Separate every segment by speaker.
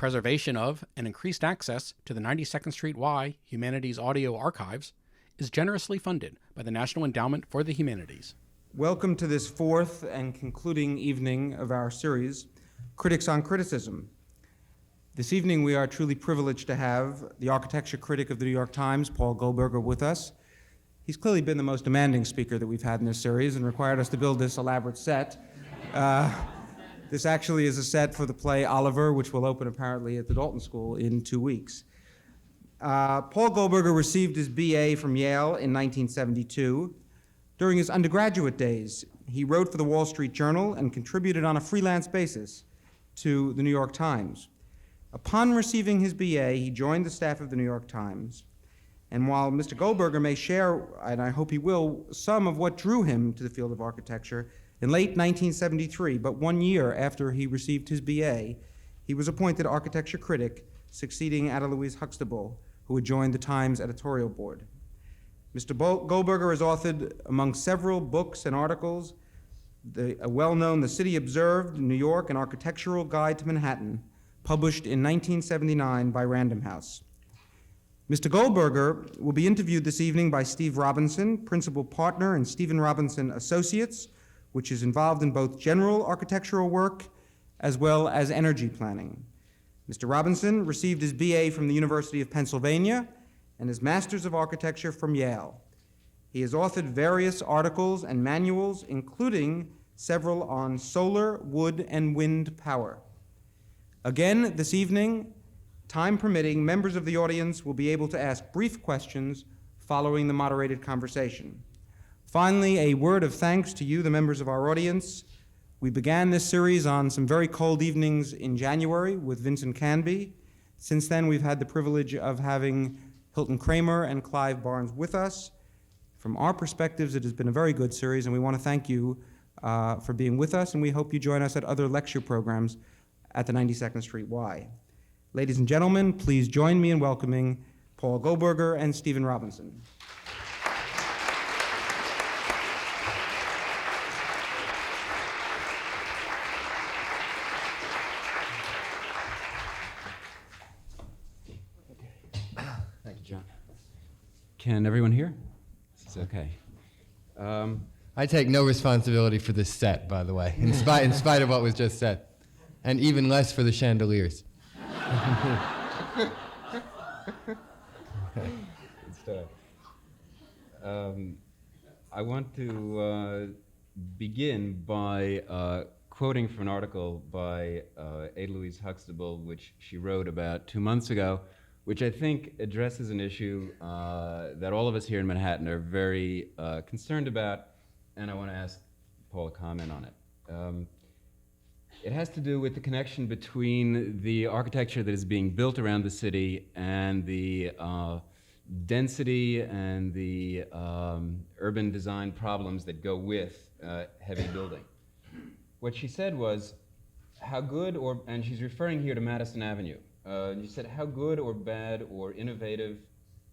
Speaker 1: preservation of and increased access to the 92nd Street Y Humanities Audio Archives is generously funded by the National Endowment for the Humanities.
Speaker 2: Welcome to this fourth and concluding evening of our series, Critics on Criticism. This evening we are truly privileged to have the architecture critic of the New York Times, Paul Goldberger, with us. He's clearly been the most demanding speaker that we've had in this series and required us to build this elaborate set. This actually is a set for the play Oliver, which will open apparently at the Dalton School in 2 weeks. Paul Goldberger received his BA from Yale in 1972. During his undergraduate days, he wrote for the Wall Street Journal and contributed on a freelance basis to the New York Times. Upon receiving his BA, he joined the staff of the New York Times. And while Mr. Goldberger may share, and I hope he will, some of what drew him to the field of architecture, in late 1973, but 1 year after he received his BA, he was appointed architecture critic, succeeding Ada Louise Huxtable, who had joined the Times editorial board. Mr. Goldberger has authored, among several books and articles, a well-known The City Observed, New York, An Architectural Guide to Manhattan, published in 1979 by Random House. Mr. Goldberger will be interviewed this evening by Steve Robinson, principal partner in Stephen Robinson Associates, which is involved in both general architectural work as well as energy planning. Mr. Robinson received his BA from the University of Pennsylvania and his Master's of Architecture from Yale. He has authored various articles and manuals, including several on solar, wood, and wind power. Again, this evening, time permitting, members of the audience will be able to ask brief questions following the moderated conversation. Finally, a word of thanks to you, the members of our audience. We began this series on some very cold evenings in January with Vincent Canby. Since then, we've had the privilege of having Hilton Kramer and Clive Barnes with us. From our perspectives, it has been a very good series, and we want to thank you for being with us, and we hope you join us at other lecture programs at the 92nd Street Y. Ladies and gentlemen, please join me in welcoming Paul Goldberger and Stephen Robinson.
Speaker 3: Thank you, John. Can everyone hear? This is okay.
Speaker 4: I take no responsibility for this set, by the way, in spite of what was just said, and even less for the chandeliers.
Speaker 3: I want to begin by quoting from an article by Ada Louise Huxtable, which she wrote about 2 months ago, which I think addresses an issue that all of us here in Manhattan are very concerned about, and I want to ask Paul to comment on it. It has to do with the connection between the architecture that is being built around the city and the density and the urban design problems that go with heavy building. What she said was, how good and she's referring here to Madison Avenue, she said how good or bad or innovative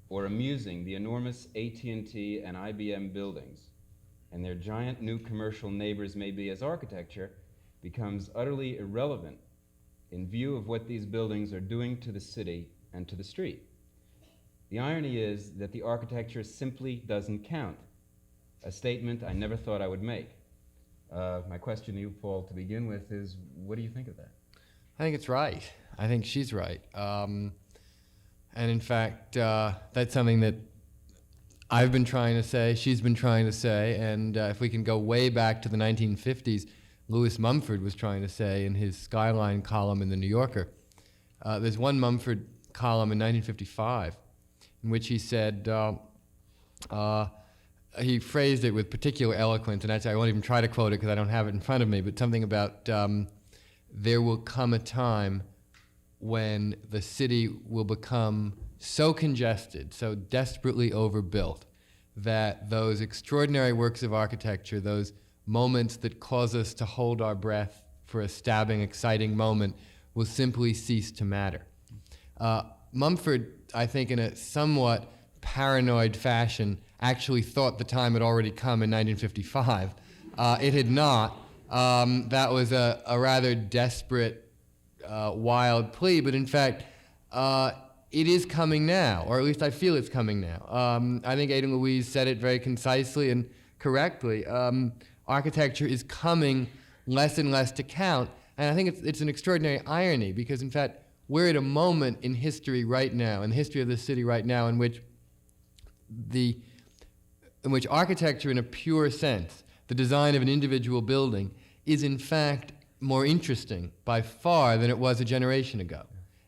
Speaker 3: or amusing the enormous AT&T and IBM buildings and their giant new commercial neighbors may be as architecture becomes utterly irrelevant in view of what these buildings are doing to the city and to the street. The irony is that the architecture simply doesn't count, a statement I never thought I would make. My question to you, Paul, to begin with is, what do you think of that?
Speaker 4: I think it's right. I think she's right. And in fact, that's something that I've been trying to say, she's been trying to say, and if we can go way back to the 1950s, Louis Mumford was trying to say in his Skyline column in The New Yorker. There's one Mumford column in 1955 in which he said, he phrased it with particular eloquence, and actually I won't even try to quote it because I don't have it in front of me, but something about there will come a time when the city will become so congested, so desperately overbuilt, that those extraordinary works of architecture, those moments that cause us to hold our breath for a stabbing, exciting moment, will simply cease to matter. Mumford, I think in a somewhat paranoid fashion, actually thought the time had already come in 1955. It had not. That was a rather desperate wild plea, but in fact, it is coming now, or at least I feel it's coming now. I think Ada Louise said it very concisely and correctly. Architecture is coming less and less to count, and I think it's an extraordinary irony because, in fact, we're at a moment in history right now, in the history of the city right now, in which architecture in a pure sense, the design of an individual building, is in fact more interesting by far than it was a generation ago.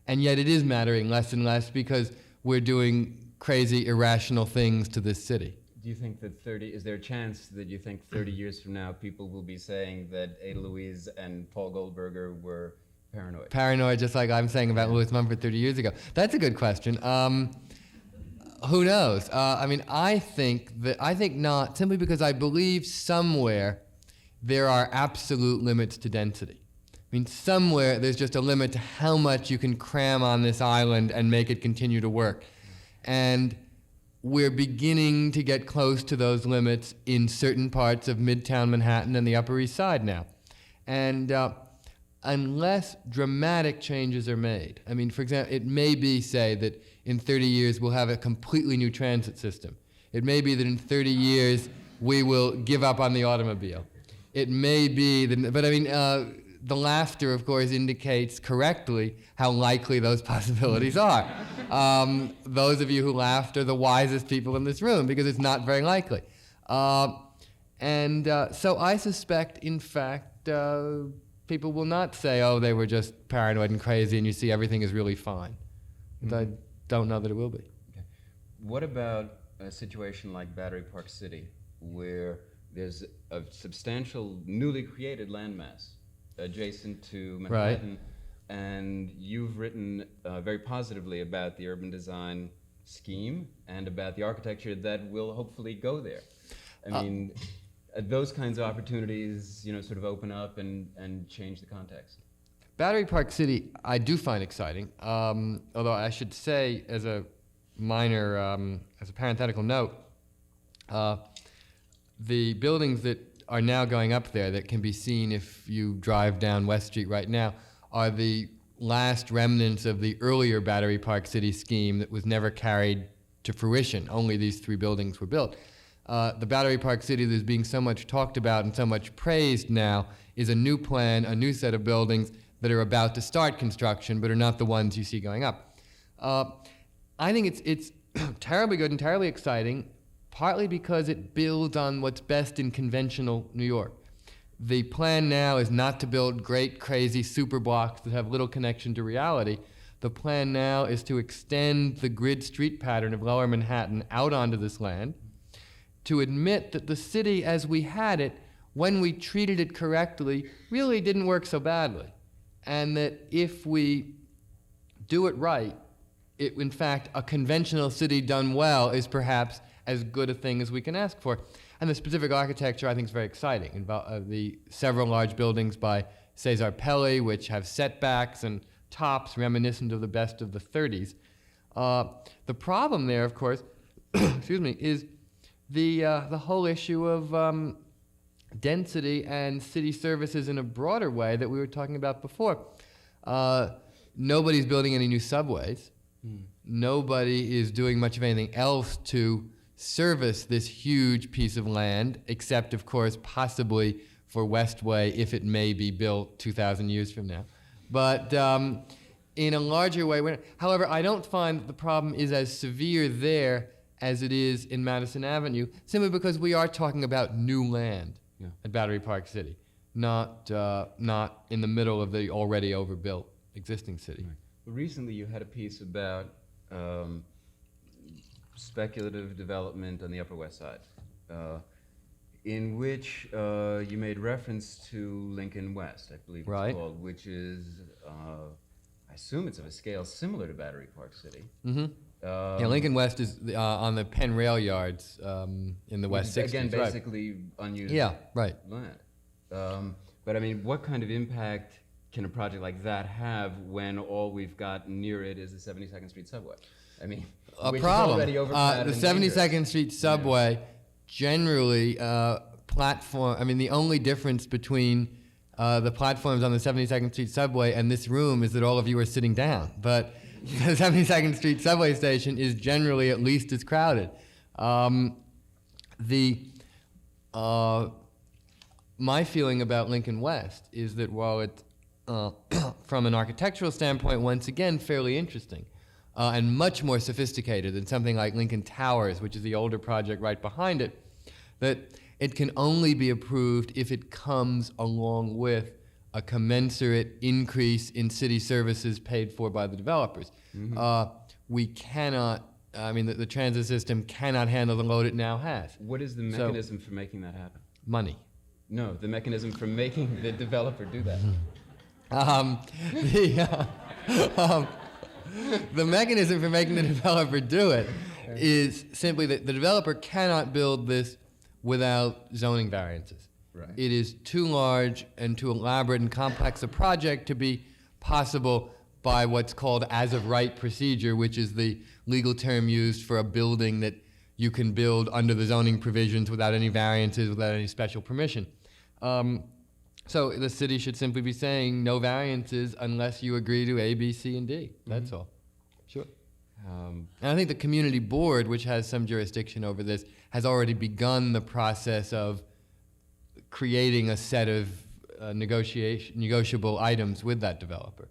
Speaker 4: And yet it is mattering less and less because we're doing crazy, irrational things to this city.
Speaker 3: Do you think that is there a chance that you think 30 years from now people will be saying that Ada Louise and Paul Goldberger were paranoid?
Speaker 4: Paranoid, just like I'm saying about Louis Mumford 30 years ago. That's a good question. Who knows? I think not, simply because I believe somewhere there are absolute limits to density. I mean, somewhere there's just a limit to how much you can cram on this island and make it continue to work. And we're beginning to get close to those limits in certain parts of Midtown Manhattan and the Upper East Side now. And unless dramatic changes are made, I mean, for example, it may be, say, that in 30 years we'll have a completely new transit system. It may be that in 30 years we will give up on the automobile. It may be, but I mean, the laughter, of course, indicates correctly how likely those possibilities are. Those of you who laughed are the wisest people in this room because it's not very likely. So I suspect, in fact, people will not say, oh, they were just paranoid and crazy and you see everything is really fine. Mm-hmm. I don't know that it will be.
Speaker 3: Okay. What about a situation like Battery Park City, where there's a substantial newly created landmass adjacent to Manhattan, right, and you've written very positively about the urban design scheme and about the architecture that will hopefully go there. I mean, those kinds of opportunities, sort of open up and change the context.
Speaker 4: Battery Park City, I do find exciting. Although I should say, as a minor, as a parenthetical note, the buildings that are now going up there that can be seen if you drive down West Street right now are the last remnants of the earlier Battery Park City scheme that was never carried to fruition. Only these 3 buildings were built. The Battery Park City that's being so much talked about and so much praised now is a new plan, a new set of buildings that are about to start construction but are not the ones you see going up. I think it's terribly good and terribly exciting, partly because it builds on what's best in conventional New York. The plan now is not to build great, crazy super blocks that have little connection to reality. The plan now is to extend the grid street pattern of Lower Manhattan out onto this land, to admit that the city as we had it, when we treated it correctly, really didn't work so badly. And that if we do it right, in fact, a conventional city done well is perhaps as good a thing as we can ask for. And the specific architecture, I think, is very exciting. The several large buildings by Cesar Pelli, which have setbacks and tops reminiscent of the best of the 30s. The problem there, of course, excuse me, is the whole issue of density and city services in a broader way that we were talking about before. Nobody's building any new subways. Nobody is doing much of anything else to service this huge piece of land, except, of course, possibly for Westway if it may be built 2,000 years from now. But in a larger way, however, I don't find that the problem is as severe there as it is in Madison Avenue, simply because we are talking about new land at Battery Park City, not in the middle of the already overbuilt existing city.
Speaker 3: Right. Well, recently you had a piece about speculative development on the Upper West Side, in which you made reference to Lincoln West, I believe it's called, which is, I assume it's of a scale similar to Battery Park City. Mm-hmm.
Speaker 4: Lincoln West is on the Penn Rail Yards in the West 60s.
Speaker 3: Again, basically unused land. But I mean, what kind of impact can a project like that have when all we've got near it is the 72nd Street subway? I mean,
Speaker 4: a problem. The 72nd Street subway generally platform. I mean, the only difference between The platform's on the 72nd Street subway, and this room is that all of you are sitting down. But the 72nd Street subway station is generally at least as crowded. My feeling about Lincoln West is that while it's, from an architectural standpoint, once again, fairly interesting, and much more sophisticated than something like Lincoln Towers, which is the older project right behind it, that it can only be approved if it comes along with a commensurate increase in city services paid for by the developers. We cannot, the transit system cannot handle the load it now has.
Speaker 3: What is the mechanism for making that happen?
Speaker 4: Money.
Speaker 3: No, the mechanism for making the developer do that.
Speaker 4: The mechanism for making the developer do it is simply that the developer cannot build this without zoning variances.
Speaker 3: Right.
Speaker 4: It is too large and too elaborate and complex a project to be possible by what's called as-of-right procedure, which is the legal term used for a building that you can build under the zoning provisions without any variances, without any special permission. So the city should simply be saying no variances unless you agree to A, B, C, and D. That's all. Sure. And I think the community board, which has some jurisdiction over this, has already begun the process of creating a set of negotiable items with that developer.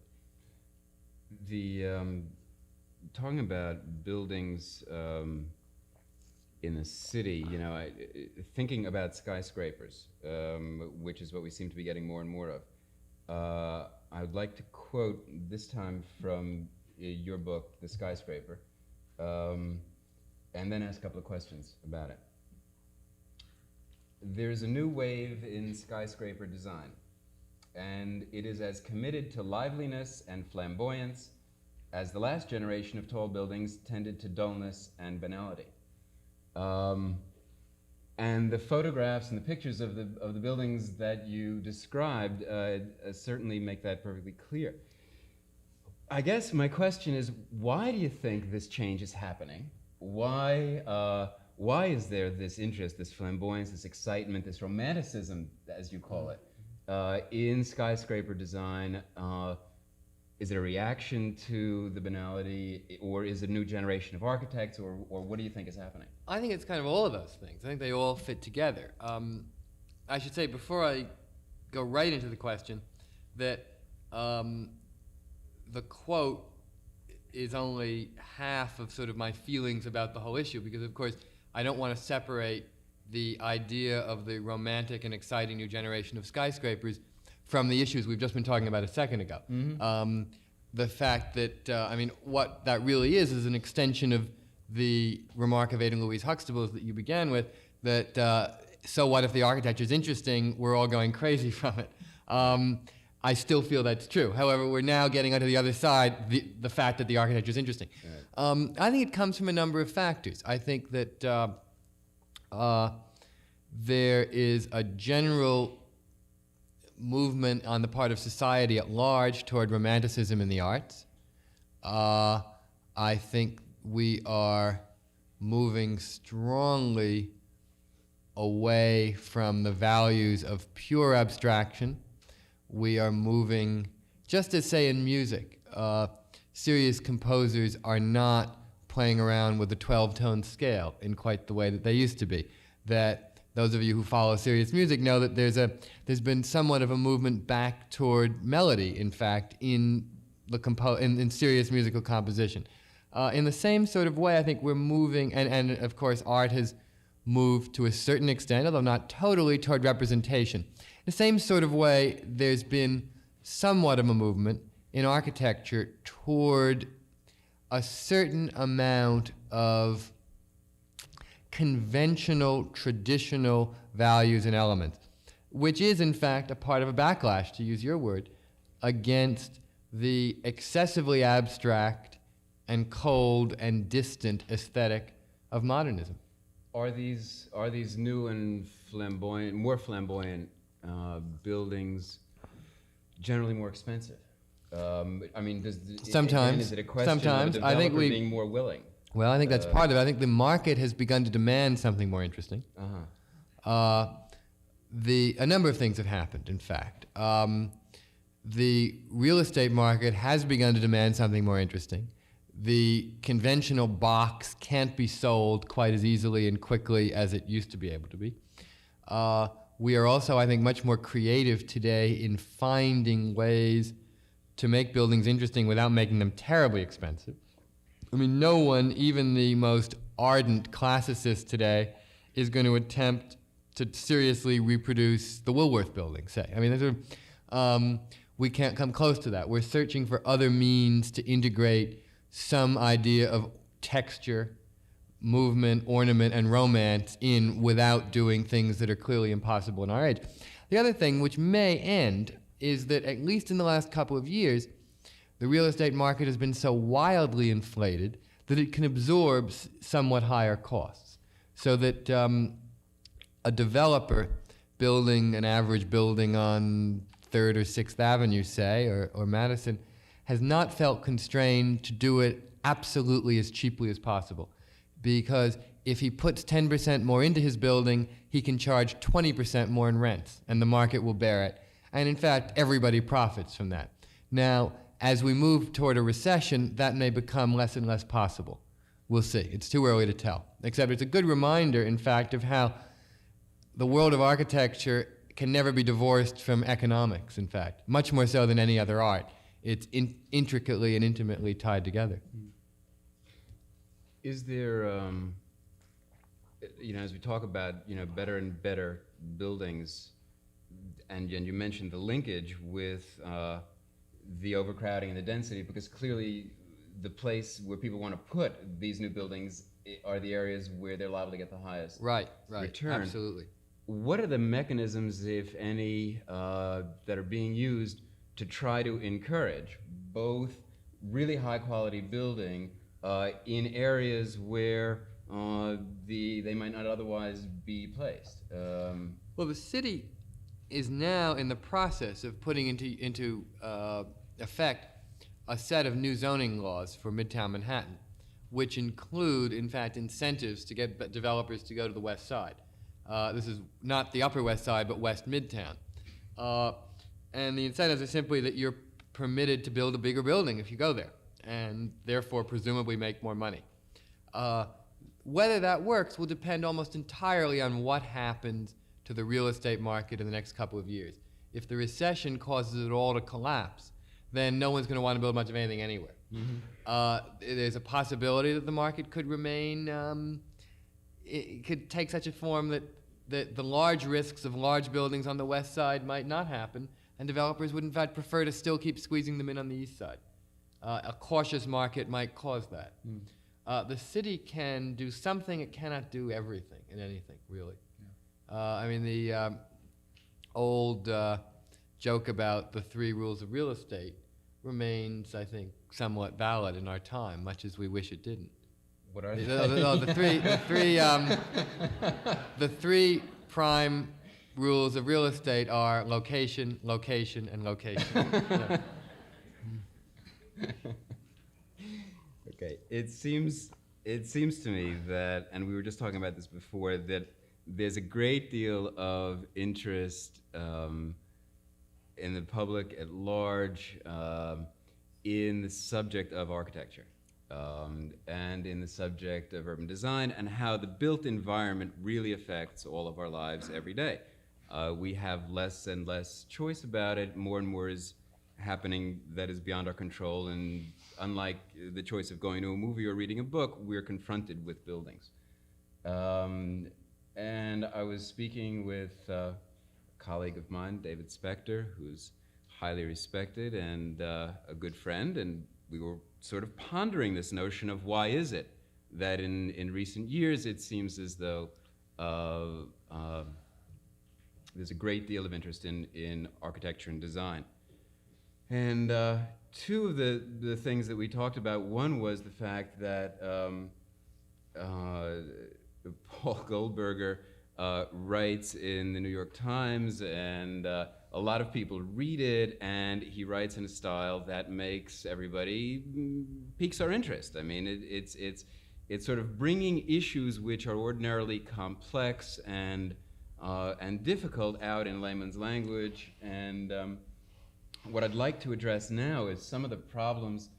Speaker 3: Talking about buildings in the city, thinking about skyscrapers, which is what we seem to be getting more and more of. I would like to quote this time from your book, The Skyscraper, and then ask a couple of questions about it. There's a new wave in skyscraper design, and it is as committed to liveliness and flamboyance as the last generation of tall buildings tended to dullness and banality. And the photographs and the pictures of the buildings that you described certainly make that perfectly clear. I guess my question is, why do you think this change is happening? Why is there this interest, this flamboyance, this excitement, this romanticism, as you call it, in skyscraper design? Is it a reaction to the banality, or is it a new generation of architects, or what do you think is happening? I
Speaker 4: think it's kind of all of those things. I think they all fit together. I should say, before I go right into the question, that the quote is only half of sort of my feelings about the whole issue, because of course I don't want to separate the idea of the romantic and exciting new generation of skyscrapers from the issues we've just been talking about a second ago. The fact that, what that really is an extension of the remark of Ada Louise Huxtable's that you began with, that so what if the architecture is interesting, we're all going crazy from it. I still feel that's true. However, we're now getting onto the other side, the fact that the architecture is interesting. Right. I think it comes from a number of factors. I think that there is a general movement on the part of society at large toward romanticism in the arts. I think we are moving strongly away from the values of pure abstraction. We are moving, just as say in music, serious composers are not playing around with the 12-tone scale in quite the way that they used to be. That those of you who follow serious music know that there's been somewhat of a movement back toward melody, in fact, in serious musical composition. In the same sort of way, I think we're moving, and of course art has moved to a certain extent, although not totally, toward representation. In the same sort of way, there's been somewhat of a movement in architecture toward a certain amount of conventional, traditional values and elements, which is in fact a part of a backlash, to use your word, against the excessively abstract and cold and distant aesthetic of modernism.
Speaker 3: Are these new and more flamboyant buildings generally more expensive?
Speaker 4: Sometimes.
Speaker 3: Is it a question of the developer being more willing?
Speaker 4: Well, I think that's part of it. I think the market has begun to demand something more interesting. a number of things have happened, in fact. The real estate market has begun to demand something more interesting. The conventional box can't be sold quite as easily and quickly as it used to be able to be. We are also, I think, much more creative today in finding ways to make buildings interesting without making them terribly expensive. I mean, no one, even the most ardent classicist today, is going to attempt to seriously reproduce the Woolworth building, say. I mean, we can't come close to that. We're searching for other means to integrate some idea of texture, movement, ornament, and romance in without doing things that are clearly impossible in our age. The other thing, which may end, is that at least in the last couple of years, the real estate market has been so wildly inflated that it can absorb somewhat higher costs. So that a developer building an average building on 3rd or 6th Avenue, say, or Madison, has not felt constrained to do it absolutely as cheaply as possible. Because if he puts 10% more into his building, he can charge 20% more in rents, and the market will bear it. And in fact, everybody profits from that. Now, as we move toward a recession, that may become less and less possible. We'll see. It's too early to tell. Except it's a good reminder, in fact, of how the world of architecture can never be divorced from economics, in fact, much more so than any other art. It's intricately and intimately tied together.
Speaker 3: Is there, as we talk about, better and better buildings, and you mentioned the linkage with the overcrowding and the density, because clearly the place where people want to put these new buildings are the areas where they're liable to get the highest return.
Speaker 4: Absolutely.
Speaker 3: What are the mechanisms, if any, that are being used to try to encourage both really high quality building in areas where they might not otherwise be placed?
Speaker 4: Well, the city is now in the process of putting into effect a set of new zoning laws for Midtown Manhattan, which include, in fact, incentives to get developers to go to the West Side. This is not the Upper West Side, but West Midtown. And the incentives are simply that you're permitted to build a bigger building if you go there, and therefore presumably make more money. Whether that works will depend almost entirely on what happens to the real estate market in the next couple of years. If the recession causes it all to collapse, then no one's going to want to build much of anything anywhere. Mm-hmm. There's a possibility that the market could remain, it could take such a form that the large risks of large buildings on the West Side might not happen, and developers would in fact prefer to still keep squeezing them in on the East Side. A cautious market might cause that. The city can do something, it cannot do everything in anything, really. I mean, the old joke about the 3 rules of real estate remains, I think, somewhat valid in our time, much as we wish it didn't.
Speaker 3: What are they?
Speaker 4: The three prime rules of real estate are location, location, and location. Yeah.
Speaker 3: Okay, it seems to me that, and we were just talking about this before, that there's a great deal of interest in the public at large in the subject of architecture and in the subject of urban design and how the built environment really affects all of our lives every day. We have less and less choice about it. More and more is happening that is beyond our control, and unlike the choice of going to a movie or reading a book, we're confronted with buildings. And I was speaking with a colleague of mine, David Spector, who's highly respected and a good friend, and we were sort of pondering this notion of why is it that in recent years it seems as though there's a great deal of interest in architecture and design. And two of the things that we talked about, one was the fact that Paul Goldberger writes in the New York Times, and a lot of people read it, and he writes in a style that makes everybody, piques our interest. I mean, it's sort of bringing issues which are ordinarily complex and and difficult out in layman's language. And what I'd like to address now is some of the problems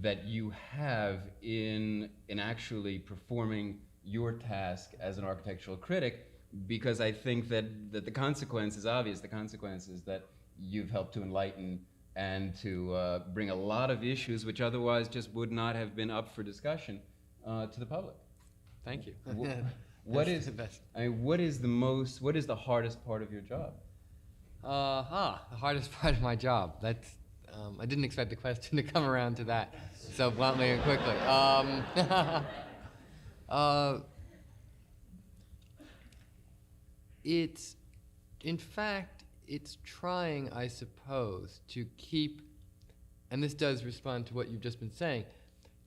Speaker 3: that you have in actually performing your task as an architectural critic, because I think that the consequence is obvious. The consequence is that you've helped to enlighten and to bring a lot of issues which otherwise just would not have been up for discussion to the public.
Speaker 4: Thank you.
Speaker 3: What is the hardest part of your job?
Speaker 4: The hardest part of my job. That's I didn't expect the question to come around to that so bluntly and quickly. In fact, it's trying, I suppose, to keep, and this does respond to what you've just been saying,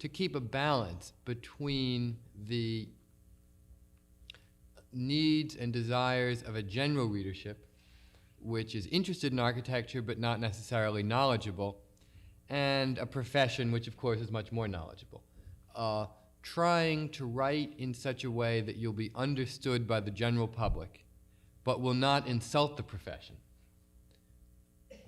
Speaker 4: to keep a balance between the needs and desires of a general readership, which is interested in architecture but not necessarily knowledgeable, and a profession which, of course, is much more knowledgeable. Trying to write in such a way that you'll be understood by the general public, but will not insult the profession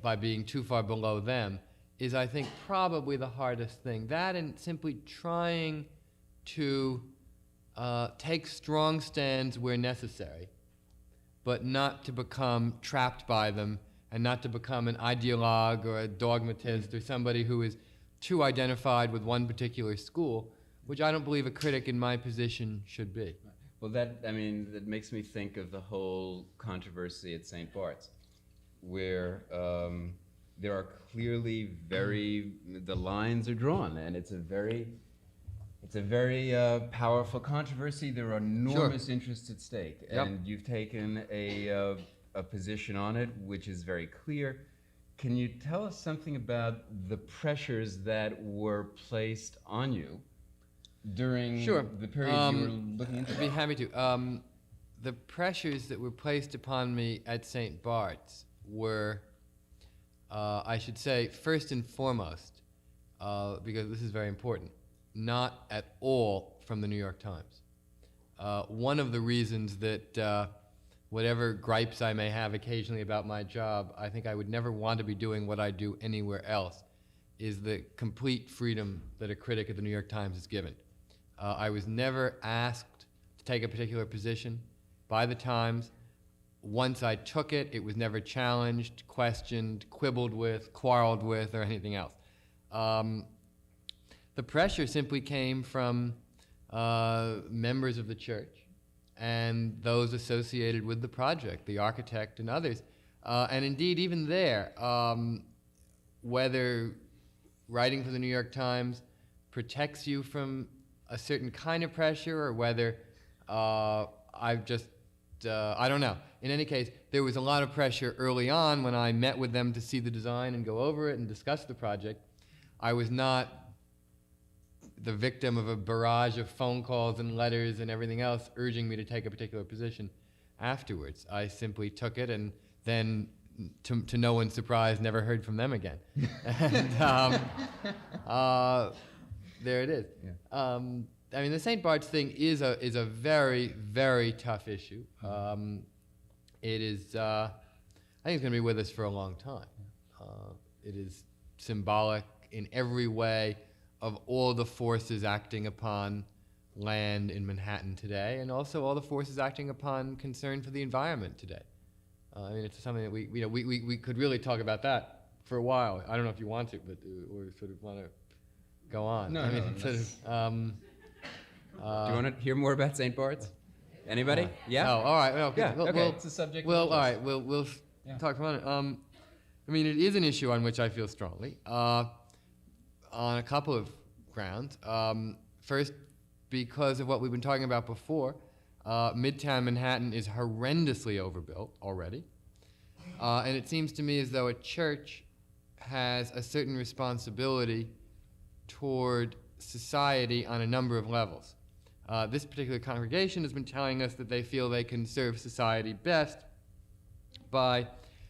Speaker 4: by being too far below them, is, I think, probably the hardest thing. That and simply trying to take strong stands where necessary, but not to become trapped by them, and not to become an ideologue or a dogmatist or somebody who is too identified with one particular school, which I don't believe a critic in my position should be.
Speaker 3: Well, that makes me think of the whole controversy at St. Bart's, where there are clearly the lines are drawn, and it's a very powerful controversy. There are enormous interests at stake, and you've taken a position on it which is very clear. Can you tell us something about the pressures that were placed on you during the period you were looking into?
Speaker 4: I'd be happy to. The pressures that were placed upon me at St. Bart's were, I should say, first and foremost, because this is very important, not at all from the New York Times. One of the reasons that whatever gripes I may have occasionally about my job, I think I would never want to be doing what I do anywhere else, is the complete freedom that a critic at the New York Times is given. I was never asked to take a particular position by the Times. Once I took it, it was never challenged, questioned, quibbled with, quarreled with, or anything else. The pressure simply came from members of the church and those associated with the project, the architect and others. And indeed, even there, whether writing for the New York Times protects you from a certain kind of pressure, or whether I don't know. In any case, there was a lot of pressure early on when I met with them to see the design and go over it and discuss the project. I was not the victim of a barrage of phone calls and letters and everything else urging me to take a particular position afterwards. I simply took it, and then, to no one's surprise, never heard from them again. And there it is. Yeah. The St. Bart's thing is a very, very tough issue. It is, I think it's going to be with us for a long time. It is symbolic in every way of all the forces acting upon land in Manhattan today, and also all the forces acting upon concern for the environment today. It's something that we could really talk about that for a while. I don't know if you want to, but or sort of want to go on.
Speaker 3: No, do you want to hear more about St. Bart's? Anybody? Yeah?
Speaker 4: Oh, all right. Okay.
Speaker 3: Yeah, okay. It's a subject.
Speaker 4: Well, all right. We'll talk for a minute. It is an issue on which I feel strongly, on a couple of grounds. First, because of what we've been talking about before, Midtown Manhattan is horrendously overbuilt already. And it seems to me as though a church has a certain responsibility toward society on a number of levels. This particular congregation has been telling us that they feel they can serve society best by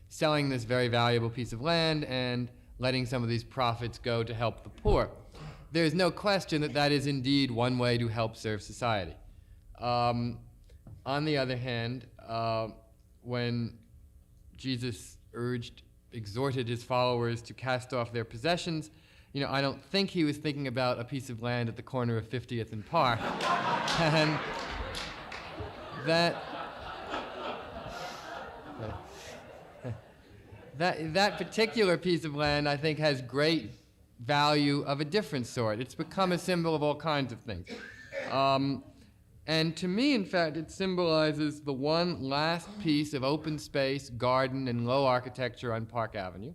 Speaker 4: selling this very valuable piece of land and letting some of these profits go to help the poor. There's no question that that is indeed one way to help serve society. On the other hand, when Jesus exhorted his followers to cast off their possessions. I don't think he was thinking about a piece of land at the corner of 50th and Park. And that particular piece of land, I think, has great value of a different sort. It's become a symbol of all kinds of things. And to me, in fact, it symbolizes the one last piece of open space, garden, and low architecture on Park Avenue.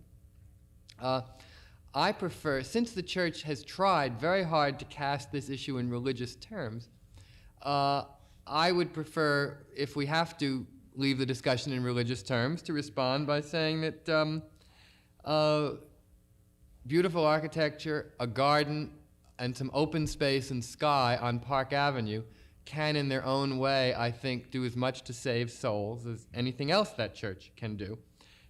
Speaker 4: I prefer, since the church has tried very hard to cast this issue in religious terms, I would prefer, if we have to leave the discussion in religious terms, to respond by saying that beautiful architecture, a garden, and some open space and sky on Park Avenue can, in their own way, I think, do as much to save souls as anything else that church can do.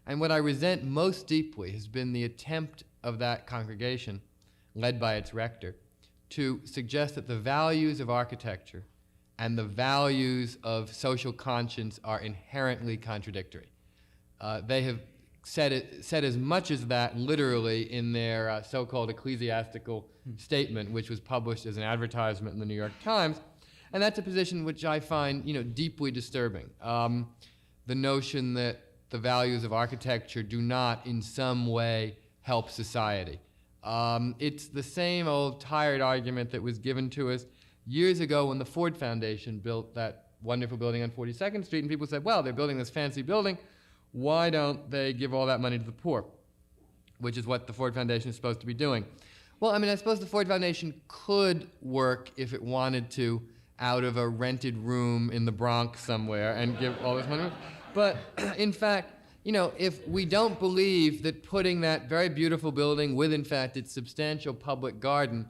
Speaker 4: And what I resent most deeply has been the attempt of that congregation, led by its rector, to suggest that the values of architecture and the values of social conscience are inherently contradictory. They have said as much as that literally in their so-called ecclesiastical statement, which was published as an advertisement in the New York Times. And that's a position which I find, deeply disturbing. The notion that the values of architecture do not in some way help society. It's the same old tired argument that was given to us years ago when the Ford Foundation built that wonderful building on 42nd Street, and people said, well, they're building this fancy building, why don't they give all that money to the poor? Which is what the Ford Foundation is supposed to be doing. Well, I suppose the Ford Foundation could work if it wanted to out of a rented room in the Bronx somewhere and give all this money. But in fact, if we don't believe that putting that very beautiful building with, in fact, its substantial public garden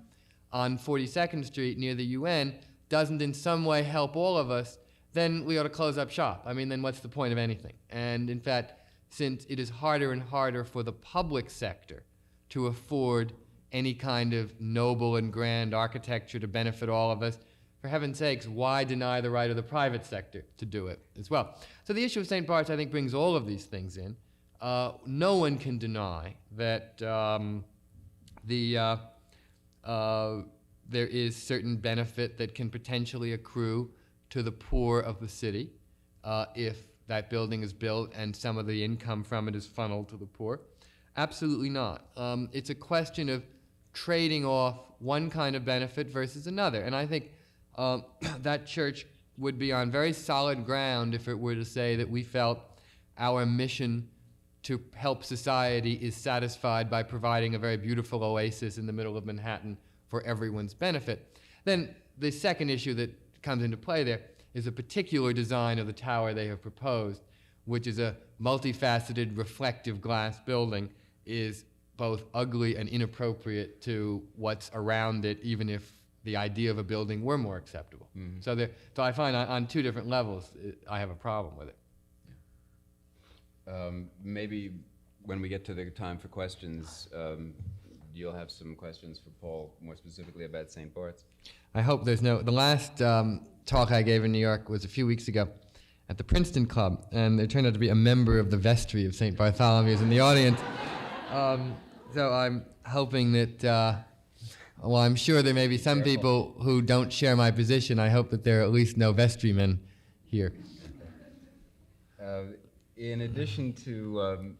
Speaker 4: on 42nd Street near the UN doesn't in some way help all of us, then we ought to close up shop. Then what's the point of anything? And in fact, since it is harder and harder for the public sector to afford any kind of noble and grand architecture to benefit all of us, for heaven's sakes, why deny the right of the private sector to do it as well? So the issue of St. Bart's, I think, brings all of these things in. No one can deny that there is certain benefit that can potentially accrue to the poor of the city if that building is built and some of the income from it is funneled to the poor. Absolutely not. It's a question of trading off one kind of benefit versus another. And I think that church would be on very solid ground if it were to say that we felt our mission to help society is satisfied by providing a very beautiful oasis in the middle of Manhattan for everyone's benefit. Then the second issue that comes into play there is a particular design of the tower they have proposed, which is a multifaceted reflective glass building, is both ugly and inappropriate to what's around it, even if the idea of a building were more acceptable. Mm-hmm. So I find on two different levels, I have a problem with it.
Speaker 3: Maybe when we get to the time for questions, you'll have some questions for Paul, more specifically about St. Bart's.
Speaker 4: I hope there's no... The last talk I gave in New York was a few weeks ago at the Princeton Club, and there turned out to be a member of the vestry of St. Bartholomew's in the audience. So I'm hoping that... well, I'm sure there may be some people who don't share my position. I hope that there are at least no vestrymen here.
Speaker 3: In addition to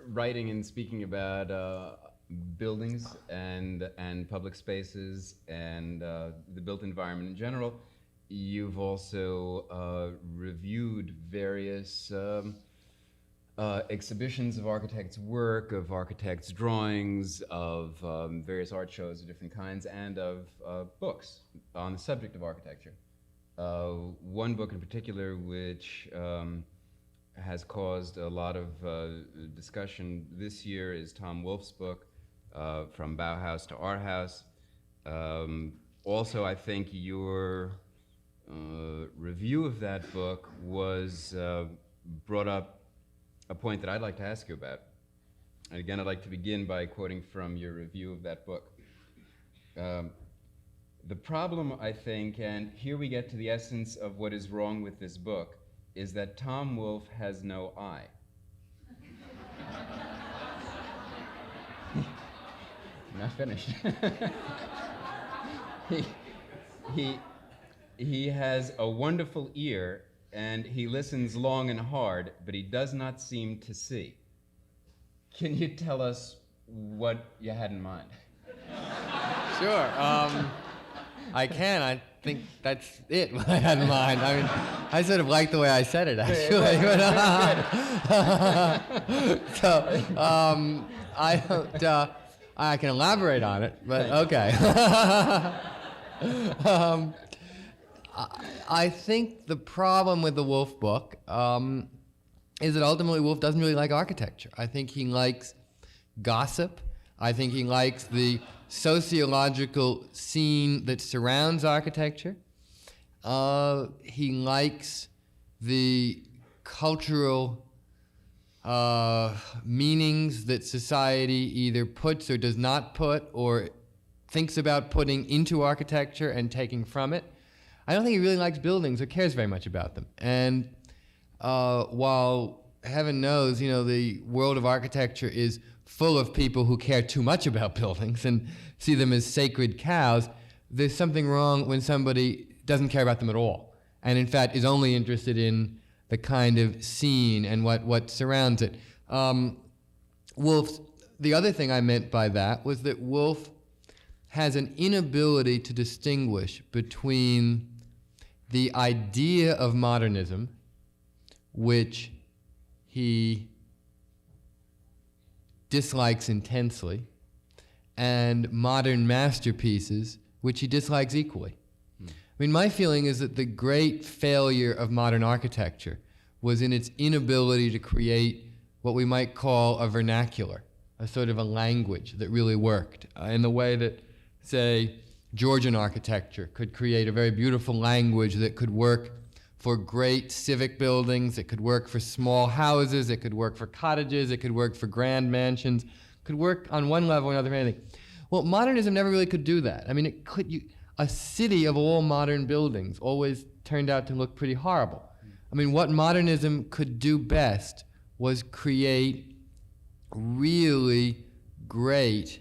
Speaker 3: writing and speaking about buildings and public spaces and the built environment in general, you've also reviewed various exhibitions of architects' work, of architects' drawings, of various art shows of different kinds, and of books on the subject of architecture. One book in particular which has caused a lot of discussion this year is Tom Wolfe's book, From Bauhaus to Art House. Also, I think your review of that book was brought up a point that I'd like to ask you about. And again, I'd like to begin by quoting from your review of that book. The problem, I think, and here we get to the essence of what is wrong with this book, is that Tom Wolfe has no eye. Not finished. he has a wonderful ear, and he listens long and hard, but he does not seem to see. Can you tell us what you had in mind?
Speaker 4: Sure. I can. I think that's it, what I had in mind. I mean, I sort of like the way I said it, actually. So, I don't, I can elaborate on it, but okay. I think the problem with the Wolfe book is that ultimately Wolfe doesn't really like architecture. I think he likes gossip. I think he likes the sociological scene that surrounds architecture. He likes the cultural meanings that society either puts or does not put or thinks about putting into architecture and taking from it. I don't think he really likes buildings or cares very much about them. And while heaven knows, the world of architecture is full of people who care too much about buildings and see them as sacred cows, there's something wrong when somebody doesn't care about them at all, and in fact is only interested in the kind of scene and what surrounds it. Wolfe, the other thing I meant by that was that Wolfe has an inability to distinguish between the idea of modernism, which he dislikes intensely, and modern masterpieces, which he dislikes equally. I mean, my feeling is that the great failure of modern architecture was in its inability to create what we might call a vernacular, a sort of a language that really worked, in the way that, say, Georgian architecture could create a very beautiful language that could work for great civic buildings, it could work for small houses, it could work for cottages, it could work for grand mansions, could work on one level or another for anything. Well, modernism never really could do that. I mean, a city of all modern buildings always turned out to look pretty horrible. I mean, what modernism could do best was create really great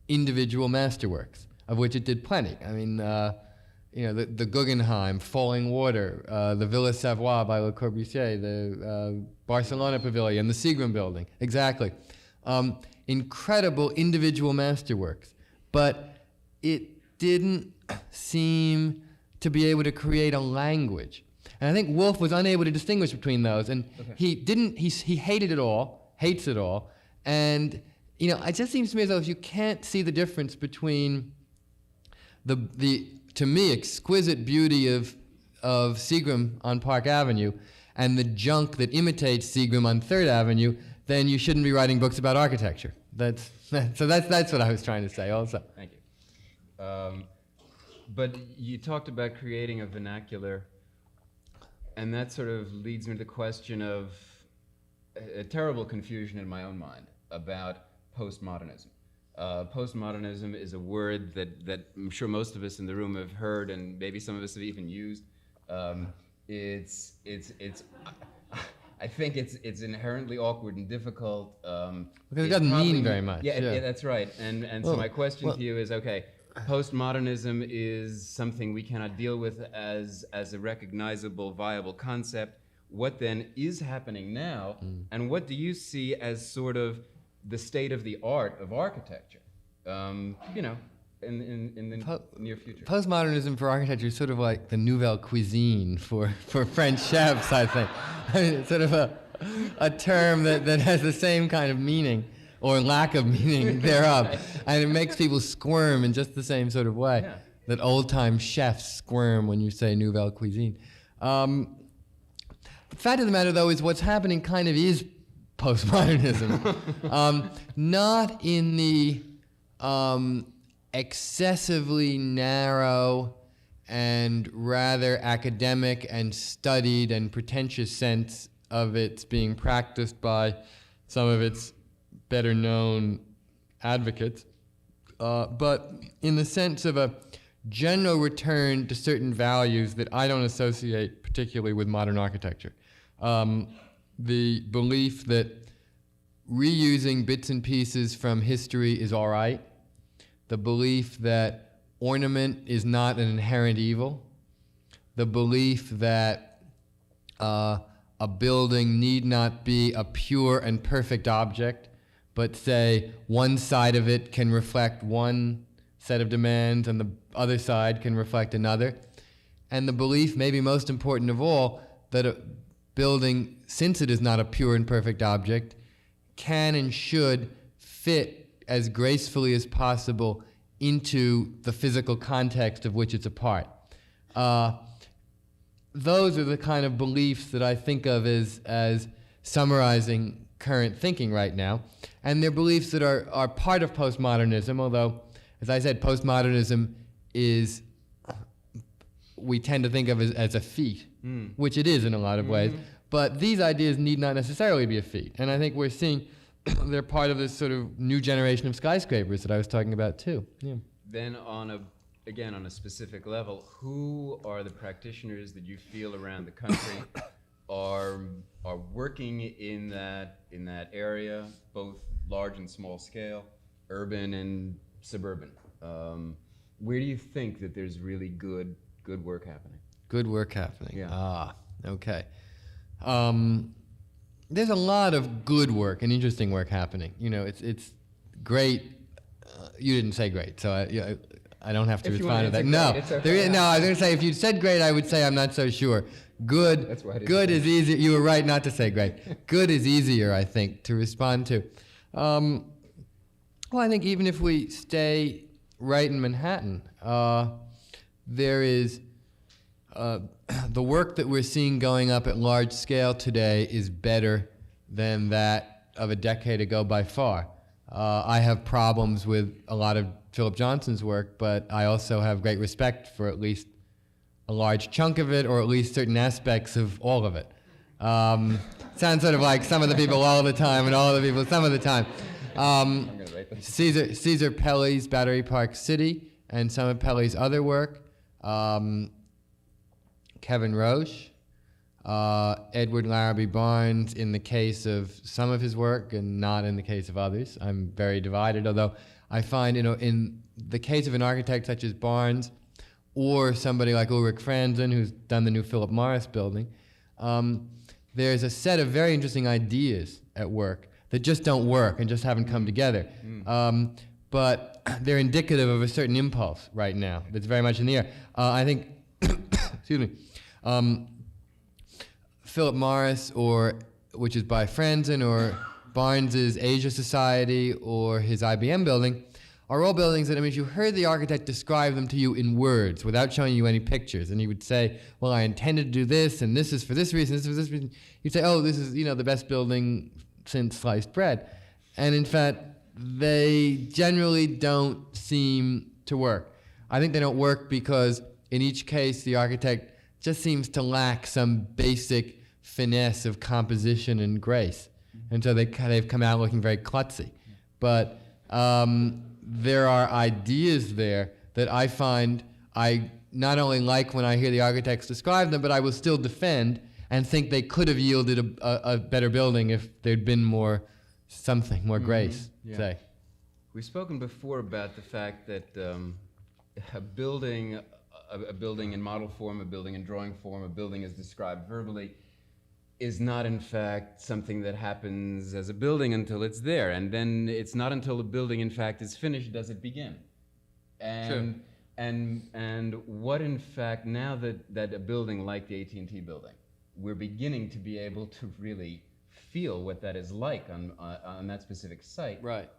Speaker 4: individual masterworks, of which it did plenty. I mean, the Guggenheim, Falling Water, the Villa Savoye by Le Corbusier, the Barcelona Pavilion, the Seagram Building, exactly. Incredible individual masterworks, but it didn't seem to be able to create a language. And I think Wolfe was unable to distinguish between those, and he hated it all, hates it all, and it just seems to me as though if you can't see the difference between the to me, exquisite beauty of Seagram on Park Avenue and the junk that imitates Seagram on 3rd Avenue, then you shouldn't be writing books about architecture. That's what I was trying to say also.
Speaker 3: Thank you. But you talked about creating a vernacular, and that sort of leads me to the question of a terrible confusion in my own mind about postmodernism. Postmodernism is a word that I'm sure most of us in the room have heard, and maybe some of us have even used. I think it's inherently awkward and difficult.
Speaker 4: Because it doesn't mean very much.
Speaker 3: Yeah, that's right. And so my question to you is, okay, postmodernism is something we cannot deal with as a recognizable, viable concept. What then is happening now, and what do you see as sort of the state of the art of architecture, in the near future?
Speaker 4: Postmodernism for architecture is sort of like the nouvelle cuisine for French chefs, I think. I mean, it's sort of a term that has the same kind of meaning, or lack of meaning thereof, and it makes people squirm in just the same sort of way that old-time chefs squirm when you say nouvelle cuisine. The fact of the matter, though, is what's happening kind of is postmodernism, not in the excessively narrow and rather academic and studied and pretentious sense of its being practiced by some of its better known advocates, but in the sense of a general return to certain values that I don't associate particularly with modern architecture. The belief that reusing bits and pieces from history is all right, the belief that ornament is not an inherent evil, the belief that a building need not be a pure and perfect object, but say one side of it can reflect one set of demands and the other side can reflect another. And the belief, maybe most important of all, that a building, since it is not a pure and perfect object, can and should fit as gracefully as possible into the physical context of which it's a part. Those are the kind of beliefs that I think of as summarizing current thinking right now. And they're beliefs that are part of postmodernism, although, as I said, postmodernism is, we tend to think of as a feat, which it is in a lot of ways. But these ideas need not necessarily be a feat. And I think we're seeing they're part of this sort of new generation of skyscrapers that I was talking about too. Yeah.
Speaker 3: Then on a specific level, who are the practitioners that you feel around the country are working in that area, both large and small scale, urban and suburban? Where do you think that there's really good work happening?
Speaker 4: Good work happening.
Speaker 3: Yeah.
Speaker 4: Okay. There's a lot of good work and interesting work happening. You know, it's great. You didn't say great, so I don't have to respond to that. No, no. I was going to say if you said great, I would say I'm not so sure. Good.
Speaker 3: That's why I didn't
Speaker 4: good
Speaker 3: say
Speaker 4: is easy. You were right not to say great. Good is easier, I think, to respond to. Well, I think even if we stay right in Manhattan, there is the work that we're seeing going up at large scale today is better than that of a decade ago by far. I have problems with a lot of Philip Johnson's work, but I also have great respect for at least a large chunk of it, or at least certain aspects of all of it. Sounds sort of like some of the people all the time and all of the people some of the time. Caesar Pelle's Battery Park City and some of Pelle's other work. Kevin Roche, Edward Larrabee Barnes in the case of some of his work and not in the case of others. I'm very divided, although I find, in the case of an architect such as Barnes or somebody like Ulrich Franzen, who's done the new Philip Morris building, there's a set of very interesting ideas at work that just don't work and just haven't come together. But they're indicative of a certain impulse right now that's very much in the air. I think, excuse me, Philip Morris, which is by Franzen, or Barnes's Asia Society, or his IBM building, are all buildings that, if you heard the architect describe them to you in words without showing you any pictures, and he would say, well, I intended to do this, and this is for this reason, this is for this reason, you'd say, oh, this is, the best building since sliced bread. And in fact, they generally don't seem to work. I think they don't work because in each case, the architect just seems to lack some basic finesse of composition and grace. And so they've come out looking very klutzy. But there are ideas there that I find I not only like when I hear the architects describe them, but I will still defend and think they could have yielded a better building if there'd been more grace, say.
Speaker 3: We've spoken before about the fact that a building in model form, a building in drawing form, a building as described verbally, is not in fact something that happens as a building until it's there. And then it's not until the building in fact is finished does it begin. And, and what in fact, now that a building like the AT&T building, we're beginning to be able to really feel what that is like on that specific site.
Speaker 4: Right.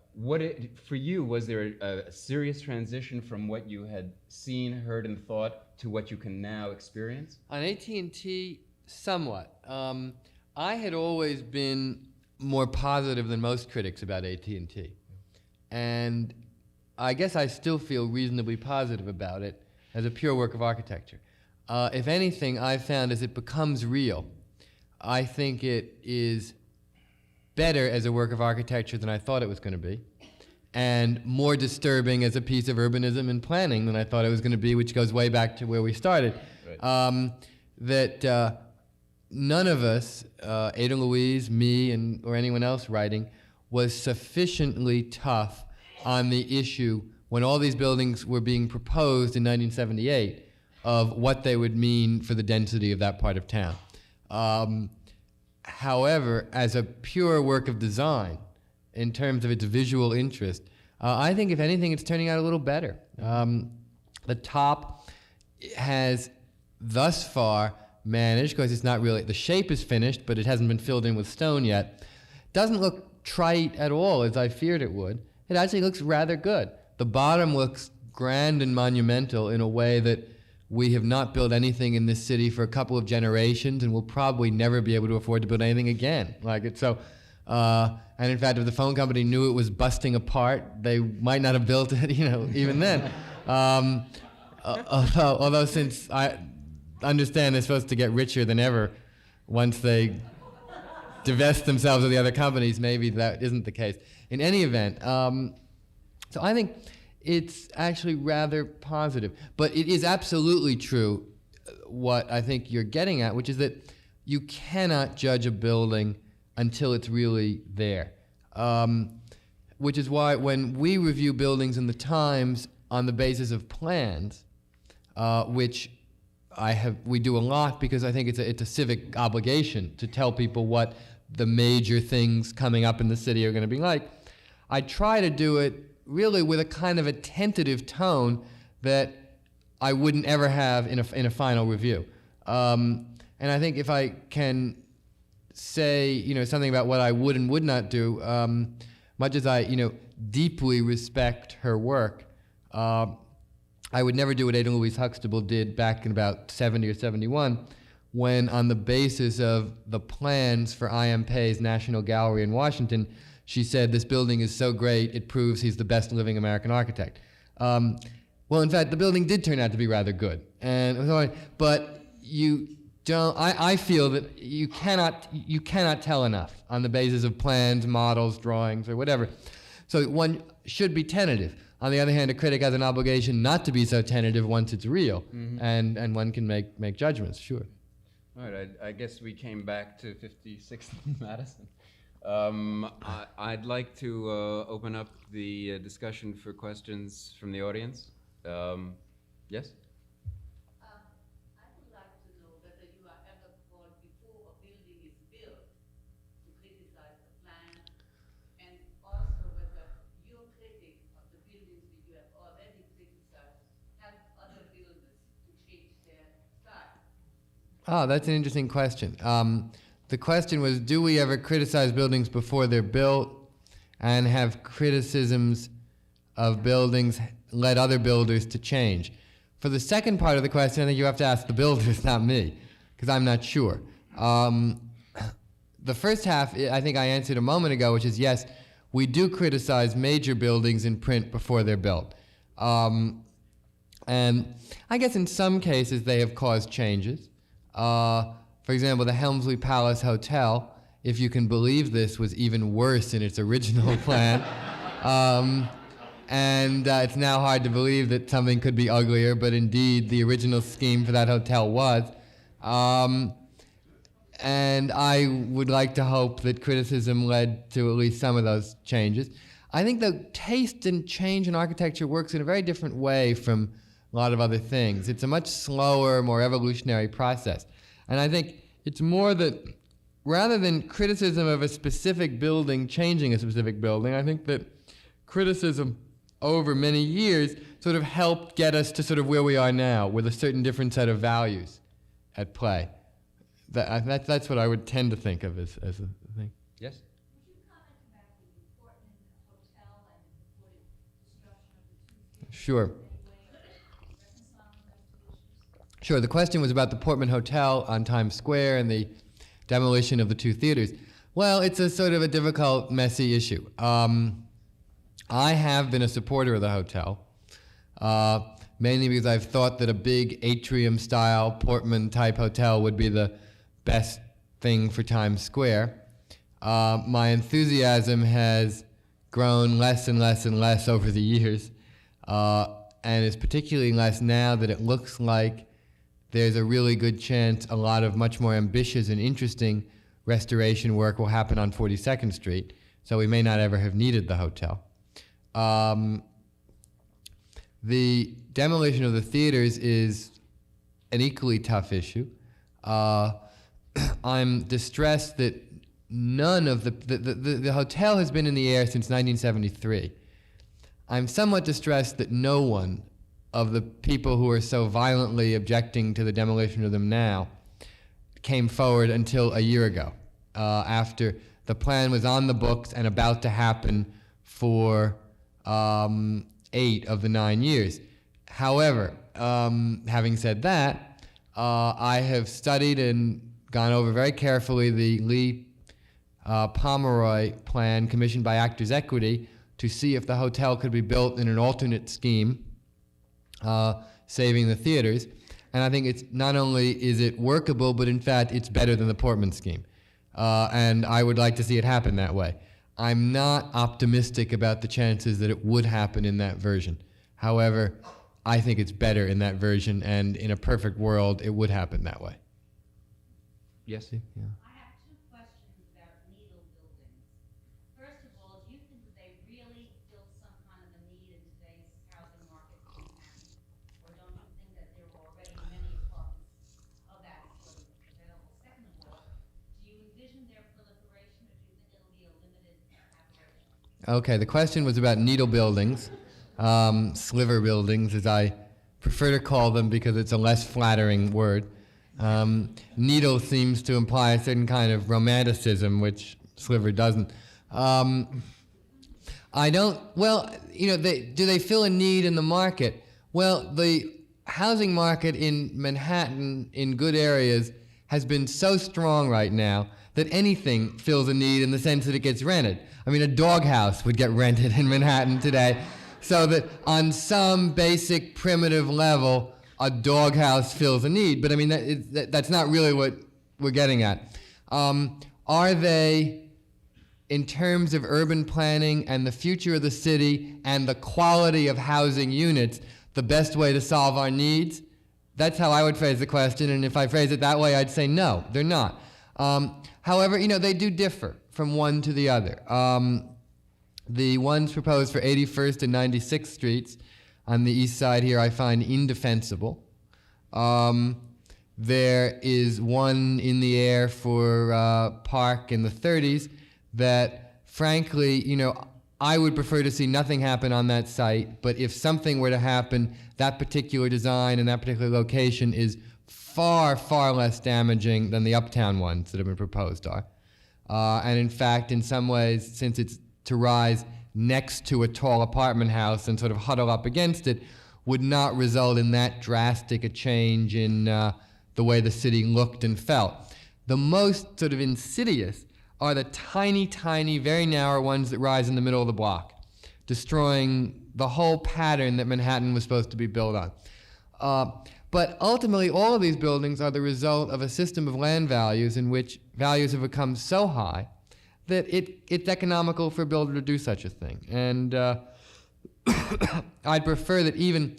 Speaker 3: For you, was there a serious transition from what you had seen, heard, and thought to what you can now experience?
Speaker 4: On AT&T, somewhat. I had always been more positive than most critics about AT&T. And I guess I still feel reasonably positive about it as a pure work of architecture. If anything, I've found as it becomes real, I think it is better as a work of architecture than I thought it was going to be, and more disturbing as a piece of urbanism and planning than I thought it was going to be, which goes way back to where we started.
Speaker 3: Right.
Speaker 4: That none of us, Ada Louise, me, or anyone else writing, was sufficiently tough on the issue when all these buildings were being proposed in 1978 of what they would mean for the density of that part of town. However, as a pure work of design, in terms of its visual interest, I think, if anything, it's turning out a little better. The top has thus far managed, because it's not really, the shape is finished, but it hasn't been filled in with stone yet. Doesn't look trite at all, as I feared it would. It actually looks rather good. The bottom looks grand and monumental in a way that we have not built anything in this city for a couple of generations, and will probably never be able to afford to build anything again like it. So, and in fact, if the phone company knew it was busting apart, they might not have built it, even then. Although since I understand they're supposed to get richer than ever once they divest themselves of the other companies, maybe that isn't the case. In any event, so I think it's actually rather positive. But it is absolutely true what I think you're getting at, which is that you cannot judge a building until it's really there. Which is why when we review buildings in the Times on the basis of plans, which we do a lot because I think it's a civic obligation to tell people what the major things coming up in the city are going to be like, I try to do it really with a kind of a tentative tone that I wouldn't ever have in a final review. And I think if I can say, something about what I would and would not do, much as I, deeply respect her work, I would never do what Ada Louise Huxtable did back in about 70 or 71, when on the basis of the plans for I.M. Pei's National Gallery in Washington, she said, this building is so great, it proves he's the best living American architect. Well, in fact, the building did turn out to be rather good. But you don't, I feel that you cannot tell enough on the basis of plans, models, drawings, or whatever. So one should be tentative. On the other hand, a critic has an obligation not to be so tentative once it's real, and one can make judgments, sure.
Speaker 3: All right, I guess we came back to 56th Madison. I'd like to open up the discussion for questions from the audience. Yes?
Speaker 5: I would like to know whether you are ever called before a building is built to criticize the plan, and also whether your critic of the buildings that you have already criticized have other builders to change their style.
Speaker 4: Oh, that's an interesting question. The question was, do we ever criticize buildings before they're built, and have criticisms of buildings led other builders to change? For the second part of the question, I think you have to ask the builders, not me, because I'm not sure. The first half, I think I answered a moment ago, which is yes, we do criticize major buildings in print before they're built. And I guess in some cases they have caused changes. For example, the Helmsley Palace Hotel, if you can believe this, was even worse in its original plan. And it's now hard to believe that something could be uglier, but indeed the original scheme for that hotel was. And I would like to hope that criticism led to at least some of those changes. I think the taste and change in architecture works in a very different way from a lot of other things. It's a much slower, more evolutionary process. And I think it's more that rather than criticism of a specific building changing a specific building, I think that criticism over many years sort of helped get us to sort of where we are now, with a certain different set of values at play. That's what I would tend to think of as a thing.
Speaker 3: Yes?
Speaker 5: Would you comment about the Portman Hotel and the purported destruction of the two theaters?
Speaker 4: Sure.
Speaker 5: In any way reconciling those two issues?
Speaker 4: Sure, the question was about the Portman Hotel on Times Square and the demolition of the two theaters. Well, it's a sort of a difficult, messy issue. I have been a supporter of the hotel, mainly because I've thought that a big atrium-style Portman-type hotel would be the best thing for Times Square. My enthusiasm has grown less and less and less over the years, and is particularly less now that it looks like there's a really good chance a lot of much more ambitious and interesting restoration work will happen on 42nd Street, so we may not ever have needed the hotel. The demolition of the theaters is an equally tough issue. I'm distressed that none of the hotel has been in the air since 1973. I'm somewhat distressed that no one of the people who are so violently objecting to the demolition of them now came forward until a year ago, after the plan was on the books and about to happen for 8 of the 9 years. However, having said that, I have studied and gone over very carefully the Lee Pomeroy plan commissioned by Actors Equity to see if the hotel could be built in an alternate scheme, saving the theaters. And I think it's not only is it workable, but in fact it's better than the Portman scheme. And I would like to see it happen that way. I'm not optimistic about the chances that it would happen in that version. However, I think it's better in that version, and in a perfect world, it would happen that way. Yes? Yeah.
Speaker 5: I have two questions about needle buildings. First of all, do you think that they really fill some kind of a need in today's housing market in Manhattan? Or don't you think that there are already many apartments of that sort of available? Second of all, do you envision their proliferation, or do you think it'll be a limited operation?
Speaker 4: Okay, the question was about needle buildings, sliver buildings, as I prefer to call them because it's a less flattering word. Needle seems to imply a certain kind of romanticism, which sliver doesn't. I don't, well, do they fill a need in the market? Well, the housing market in Manhattan in good areas has been so strong right now that anything fills a need in the sense that it gets rented. I mean, a doghouse would get rented in Manhattan today, so that on some basic primitive level, a doghouse fills a need. But I mean, that's not really what we're getting at. Are they, in terms of urban planning and the future of the city and the quality of housing units, the best way to solve our needs? That's how I would phrase the question, and if I phrase it that way, I'd say no, they're not. However, they do differ from one to the other. The ones proposed for 81st and 96th Streets on the east side here I find indefensible. There is one in the air for Park in the 30s that, frankly, I would prefer to see nothing happen on that site, but if something were to happen, that particular design and that particular location is far, far less damaging than the uptown ones that have been proposed are. And in fact, in some ways, since it's to rise next to a tall apartment house and sort of huddle up against it, would not result in that drastic a change in the way the city looked and felt. The most sort of insidious are the tiny, tiny, very narrow ones that rise in the middle of the block, destroying the whole pattern that Manhattan was supposed to be built on. But ultimately, all of these buildings are the result of a system of land values in which values have become so high that it's economical for a builder to do such a thing. And I'd prefer that even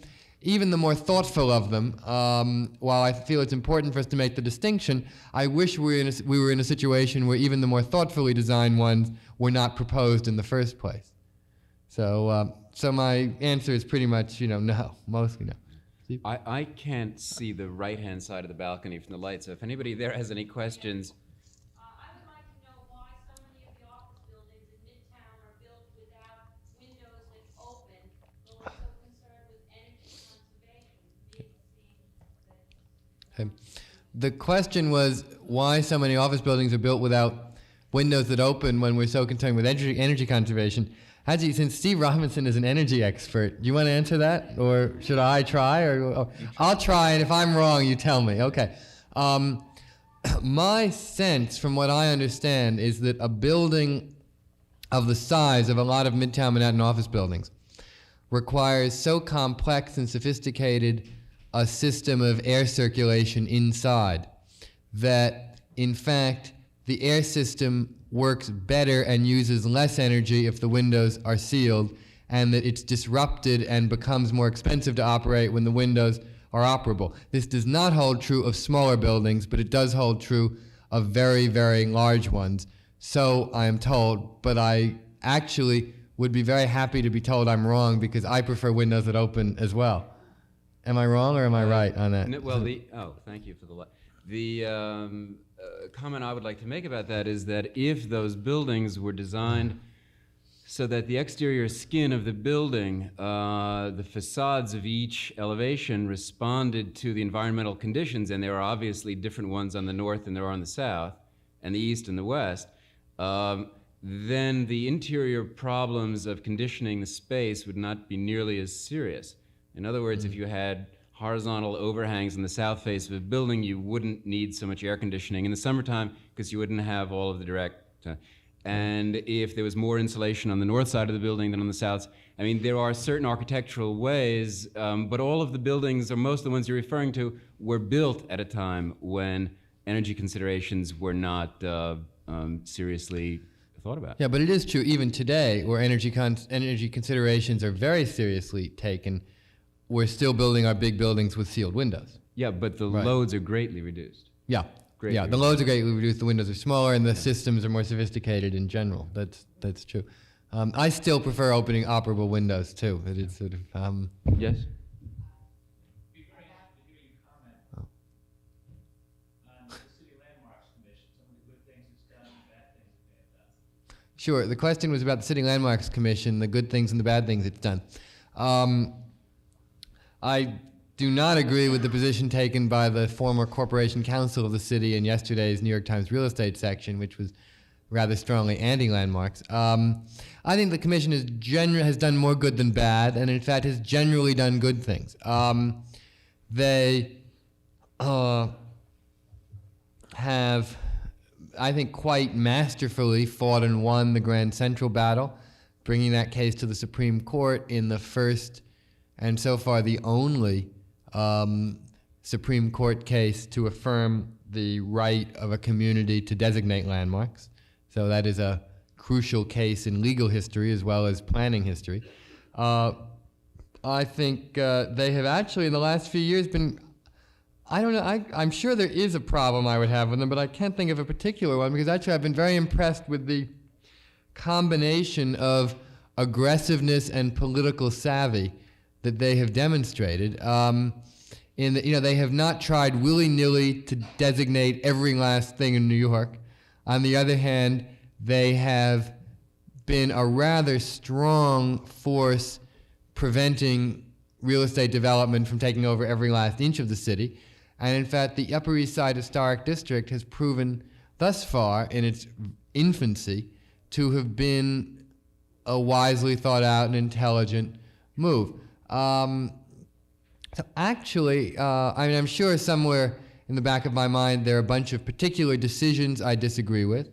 Speaker 4: the more thoughtful of them, while I feel it's important for us to make the distinction, I wish we were in a situation where even the more thoughtfully designed ones were not proposed in the first place. So my answer is pretty much, no, mostly no. Steve?
Speaker 3: I can't see the right-hand side of the balcony from the light, so if anybody there has any questions.
Speaker 5: I would like to know why so many of the office buildings in Midtown are built without windows that open, but we're so concerned with energy conservation.
Speaker 4: Okay. The question was why so many office buildings are built without windows that open when we're so concerned with energy conservation. Haji, since Steve Robinson is an energy expert, do you want to answer that? Or should I try? I'll try, and if I'm wrong, you tell me. Okay. My sense, from what I understand, is that a building of the size of a lot of Midtown Manhattan office buildings requires so complex and sophisticated a system of air circulation inside that, in fact, the air system works better and uses less energy if the windows are sealed, and that it's disrupted and becomes more expensive to operate when the windows are operable. This does not hold true of smaller buildings, but it does hold true of very, very large ones. So I am told, but I actually would be very happy to be told I'm wrong because I prefer windows that open as well. Am I wrong or am I right on that?
Speaker 3: No, well, thank you for the comment I would like to make about that is that if those buildings were designed so that the exterior skin of the building, the facades of each elevation responded to the environmental conditions, and there are obviously different ones on the north than there are on the south, and the east and the west, then the interior problems of conditioning the space would not be nearly as serious. In other words, if you had horizontal overhangs in the south face of a building, you wouldn't need so much air conditioning in the summertime because you wouldn't have all of the direct... and if there was more insulation on the north side of the building than on the south, I mean, there are certain architectural ways, but all of the buildings, or most of the ones you're referring to, were built at a time when energy considerations were not seriously thought about.
Speaker 4: Yeah, but it is true even today, where energy considerations are very seriously taken, we're still building our big buildings with sealed windows.
Speaker 3: Yeah, but the
Speaker 4: Right.
Speaker 3: loads are greatly reduced.
Speaker 4: Yeah,
Speaker 3: Greatly
Speaker 4: yeah. The loads are greatly reduced. The windows are smaller, and the systems are more sophisticated in general. That's true. I still prefer opening operable windows too. It is sort of
Speaker 3: Yes?
Speaker 6: Be very interested to hear you comment on the City Landmarks Commission, some of the good things it's done and the bad things it may have done.
Speaker 4: Sure. The question was about the City Landmarks Commission, the good things and the bad things it's done. I do not agree with the position taken by the former Corporation Counsel of the city in yesterday's New York Times real estate section, which was rather strongly anti-landmarks. I think the commission has done more good than bad, and in fact has generally done good things. They have, I think, quite masterfully fought and won the Grand Central battle, bringing that case to the Supreme Court in the first and so far the only Supreme Court case to affirm the right of a community to designate landmarks. So that is a crucial case in legal history as well as planning history. I think they have actually in the last few years been, I don't know, I'm sure there is a problem I would have with them, but I can't think of a particular one because actually I've been very impressed with the combination of aggressiveness and political savvy that they have demonstrated. They have not tried willy-nilly to designate every last thing in New York. On the other hand, they have been a rather strong force preventing real estate development from taking over every last inch of the city. And in fact, the Upper East Side Historic District has proven thus far in its infancy to have been a wisely thought out and intelligent move. So actually, I'm sure somewhere in the back of my mind there are a bunch of particular decisions I disagree with,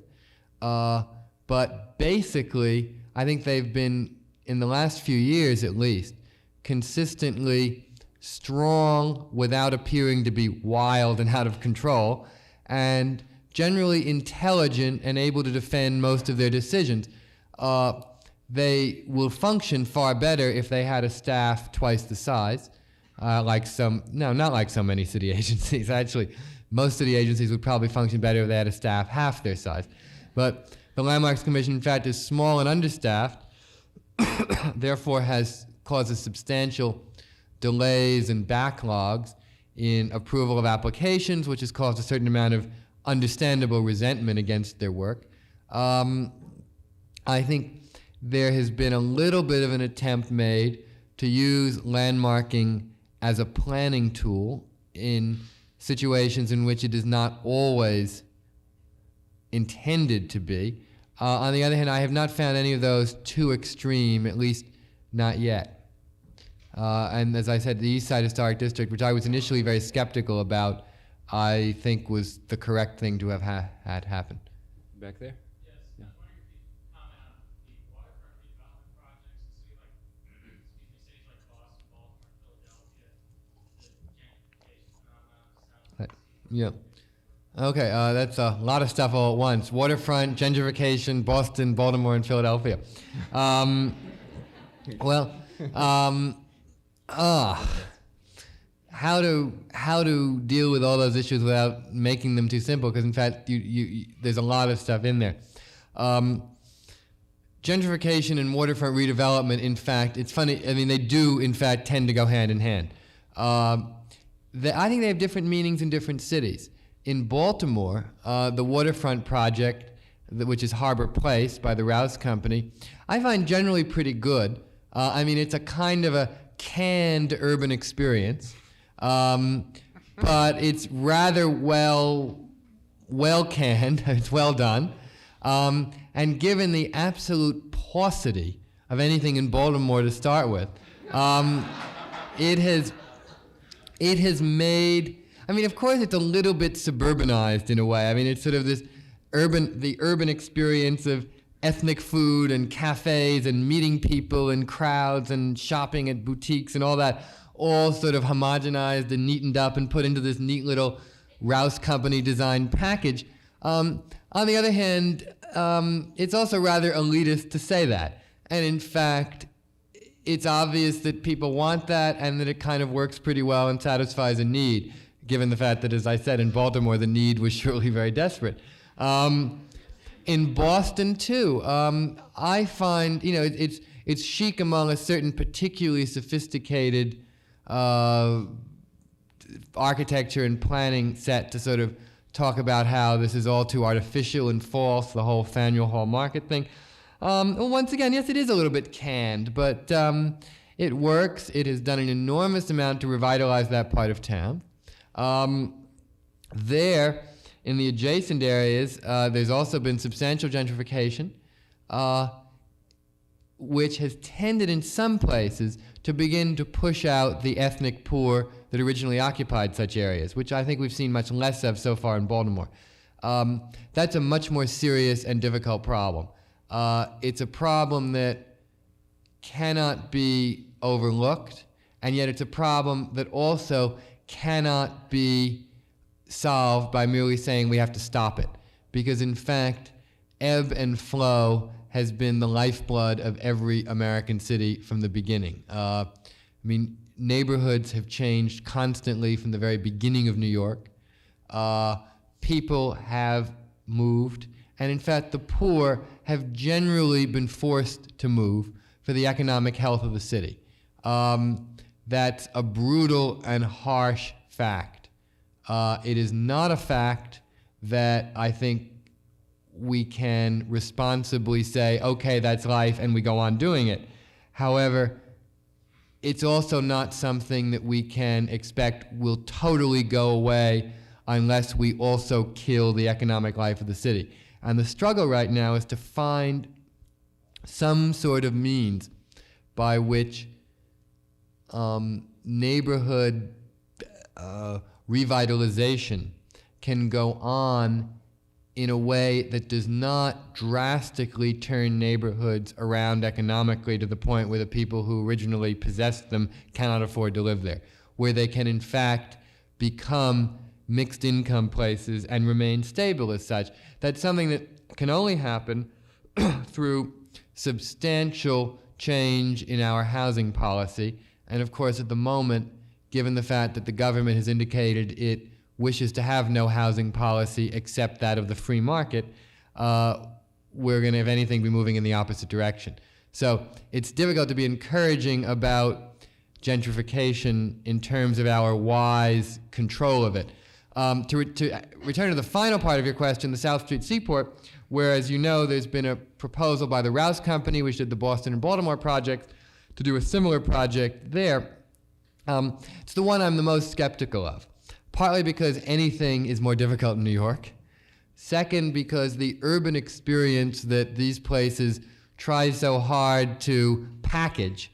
Speaker 4: but basically I think they've been, in the last few years at least, consistently strong without appearing to be wild and out of control, and generally intelligent and able to defend most of their decisions. They will function far better if they had a staff twice the size, not like so many city agencies. Actually, most city agencies would probably function better if they had a staff half their size. But the Landmarks Commission, in fact, is small and understaffed, therefore has causes substantial delays and backlogs in approval of applications, which has caused a certain amount of understandable resentment against their work. I think there has been a little bit of an attempt made to use landmarking as a planning tool in situations in which it is not always intended to be. On the other hand, I have not found any of those too extreme, at least not yet. And as I said, the East Side Historic District, which I was initially very skeptical about, I think was the correct thing to have had happen.
Speaker 3: Back there?
Speaker 6: Yes, I was wondering if you could comment on the waterfront redevelopment projects in cities like Boston, Baltimore, Philadelphia, the gentrification phenomenon, the South.
Speaker 4: Yeah. Okay, that's a lot of stuff all at once. Waterfront, gentrification, Boston, Baltimore, and Philadelphia. how to deal with all those issues without making them too simple, because in fact there's a lot of stuff in there. Gentrification and waterfront redevelopment, in fact, it's funny, I mean, they do in fact tend to go hand in hand. I think they have different meanings in different cities. In Baltimore, the waterfront project, which is Harbor Place by the Rouse Company, I find generally pretty good. I mean, it's a kind of a canned urban experience, but it's rather well canned. It's well done, and given the absolute paucity of anything in Baltimore to start with, it has made. I mean, of course, it's a little bit suburbanized in a way. I mean, it's sort of the urban experience of ethnic food and cafes and meeting people and crowds and shopping at boutiques and all that, all sort of homogenized and neatened up and put into this neat little Rouse Company designed package. On the other hand, it's also rather elitist to say that. And in fact, it's obvious that people want that and that it kind of works pretty well and satisfies a need, given the fact that, as I said, in Baltimore, the need was surely very desperate. In Boston, too, I find, it's chic among a certain particularly sophisticated architecture and planning set to sort of talk about how this is all too artificial and false, the whole Faneuil Hall Market thing. Well, once again, yes, it is a little bit canned, but it works. It has done an enormous amount to revitalize that part of town. There, in the adjacent areas, there's also been substantial gentrification, which has tended in some places to begin to push out the ethnic poor that originally occupied such areas, which I think we've seen much less of so far in Baltimore. That's a much more serious and difficult problem. It's a problem that cannot be overlooked, and yet it's a problem that also cannot be solved by merely saying we have to stop it. Because in fact, ebb and flow has been the lifeblood of every American city from the beginning. I mean, neighborhoods have changed constantly from the very beginning of New York. People have moved, and in fact, the poor have generally been forced to move for the economic health of the city. That's a brutal and harsh fact. It is not a fact that I think we can responsibly say, okay, that's life, and we go on doing it. However, it's also not something that we can expect will totally go away unless we also kill the economic life of the city. And the struggle right now is to find some sort of means by which neighborhood revitalization can go on in a way that does not drastically turn neighborhoods around economically to the point where the people who originally possessed them cannot afford to live there, where they can in fact become mixed income places and remain stable as such. That's something that can only happen through substantial change in our housing policy. And of course, at the moment, given the fact that the government has indicated it wishes to have no housing policy except that of the free market, we're going to, if anything, be moving in the opposite direction. So it's difficult to be encouraging about gentrification in terms of our wise control of it. To return to the final part of your question, the South Street Seaport, where, as you know, there's been a proposal by the Rouse Company, which did the Boston and Baltimore project, to do a similar project there. It's the one I'm the most skeptical of. Partly because anything is more difficult in New York. Second, because the urban experience that these places try so hard to package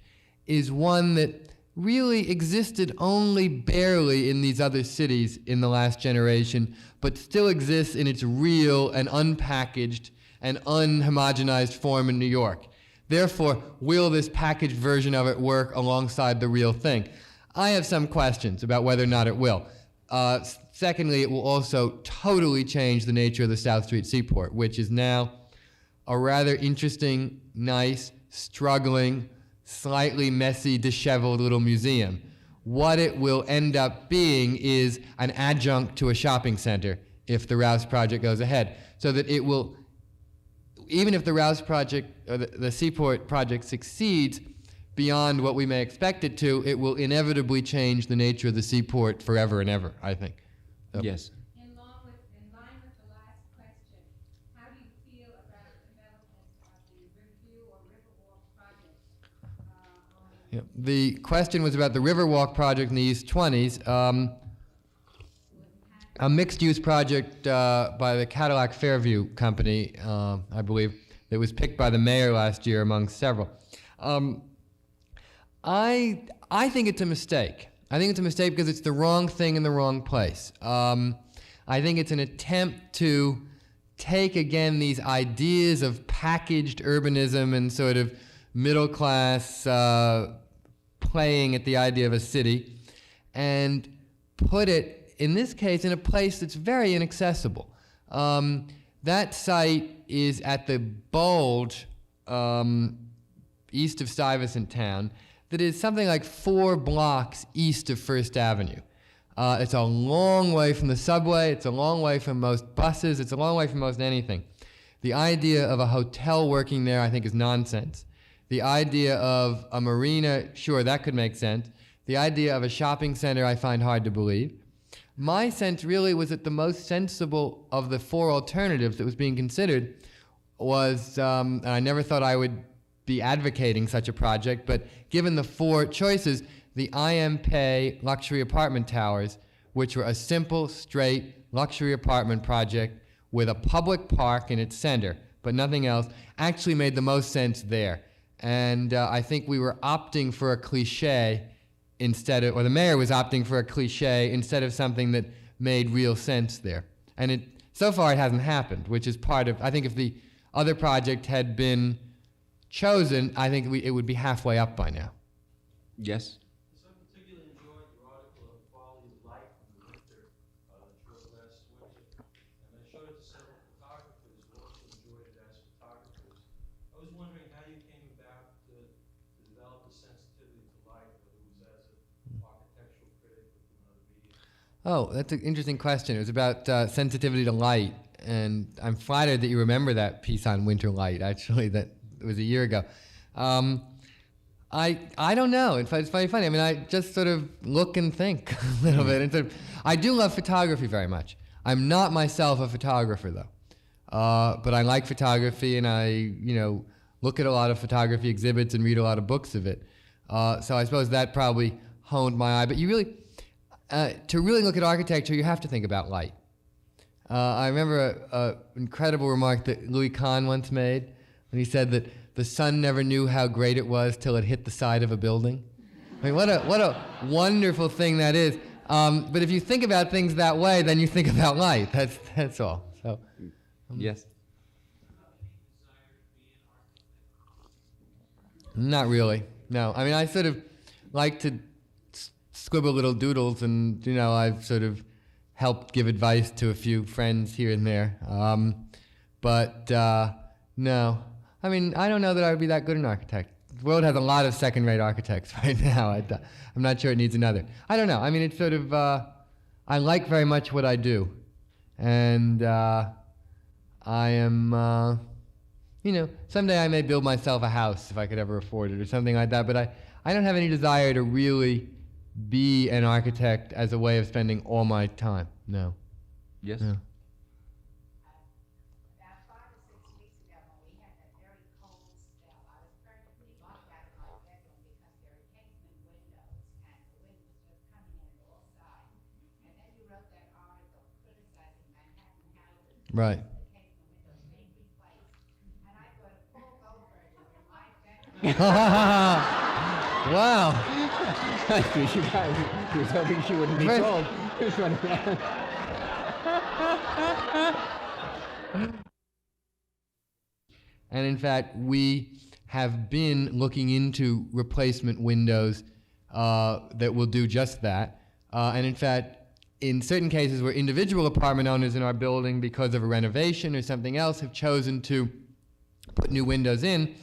Speaker 4: is one that really existed only barely in these other cities in the last generation, but still exists in its real and unpackaged and unhomogenized form in New York. Therefore, will this packaged version of it work alongside the real thing? I have some questions about whether or not it will. Secondly, it will also totally change the nature of the South Street Seaport, which is now a rather interesting, nice, struggling, slightly messy, disheveled little museum, what it will end up being is an adjunct to a shopping center if the Rouse project goes ahead. So that it will, even if the Rouse project, or the Seaport project succeeds beyond what we may expect it to, it will inevitably change the nature of the seaport forever and ever, I think. So.
Speaker 3: Yes.
Speaker 7: In line with the last question, how do you feel about the development of the Riverview or Riverwalk project?
Speaker 4: Yeah. The question was about the Riverwalk project in the East 20s, a mixed-use project by the Cadillac Fairview Company, I believe, that was picked by the mayor last year among several. I think it's a mistake. I think it's a mistake because it's the wrong thing in the wrong place. I think it's an attempt to take again these ideas of packaged urbanism and sort of middle class playing at the idea of a city and put it, in this case, in a place that's very inaccessible. That site is at the bulge east of Stuyvesant Town that is something like 4 blocks east of First Avenue. It's a long way from the subway, it's a long way from most buses, it's a long way from most anything. The idea of a hotel working there, I think, is nonsense. The idea of a marina, sure, that could make sense. The idea of a shopping center, I find hard to believe. My sense really was that the most sensible of the 4 alternatives that was being considered was, and I never thought I would be advocating such a project, but given the 4 choices, the IM Pei luxury apartment towers, which were a simple, straight luxury apartment project with a public park in its center, but nothing else, actually made the most sense there. And I think we were opting for a cliche instead of, or the mayor was opting for a cliche instead of something that made real sense there. And so far it hasn't happened, which is part of, I think if the other project had been chosen, I think it would be halfway up by now.
Speaker 3: Yes.
Speaker 6: So I particularly enjoyed your article on quality of life in the winter that you wrote last winter. And I showed it to several photographers who also enjoyed it as photographers. I was wondering how you came about to develop a sensitivity to light, whether it was as an architectural critic or through another medium.
Speaker 4: Oh, that's an interesting question. It was about sensitivity to light, and I'm flattered that you remember that piece on winter light, actually, that it was a year ago. I don't know. It's funny. I mean, I just sort of look and think a little bit. And sort of, I do love photography very much. I'm not myself a photographer, though. But I like photography, and I, look at a lot of photography exhibits and read a lot of books of it. So I suppose that probably honed my eye. But you really, to really look at architecture, you have to think about light. I remember an incredible remark that Louis Kahn once made when he said that the sun never knew how great it was till it hit the side of a building. I mean, what a wonderful thing that is. But if you think about things that way, then you think about light. That's all. So,
Speaker 3: Yes.
Speaker 4: not really. No. I mean, I sort of like to scribble little doodles, and I've sort of helped give advice to a few friends here and there. But no. I mean, I don't know that I would be that good an architect. The world has a lot of second-rate architects right now. I'm not sure it needs another. I don't know. I mean, it's sort of, I like very much what I do. And I am, someday I may build myself a house if I could ever afford it or something like that. But I don't have any desire to really be an architect as a way of spending all my time. No.
Speaker 3: Yes.
Speaker 4: No.
Speaker 7: About 5 or 6 weeks ago, when we had that very cold spell, I was practically locked out of my bedroom because there were casement windows, and the wind was just coming in at all sides. And then you wrote that article criticizing Manhattan houses.
Speaker 4: Right.
Speaker 7: The casement windows being replaced. And I thought of Paul Goldberger in my bedroom.
Speaker 4: Wow.
Speaker 3: She was hoping she wouldn't be
Speaker 4: Right.
Speaker 3: told.
Speaker 4: And in fact, we have been looking into replacement windows that will do just that. And in fact, in certain cases where individual apartment owners in our building, because of a renovation or something else, have chosen to put new windows in,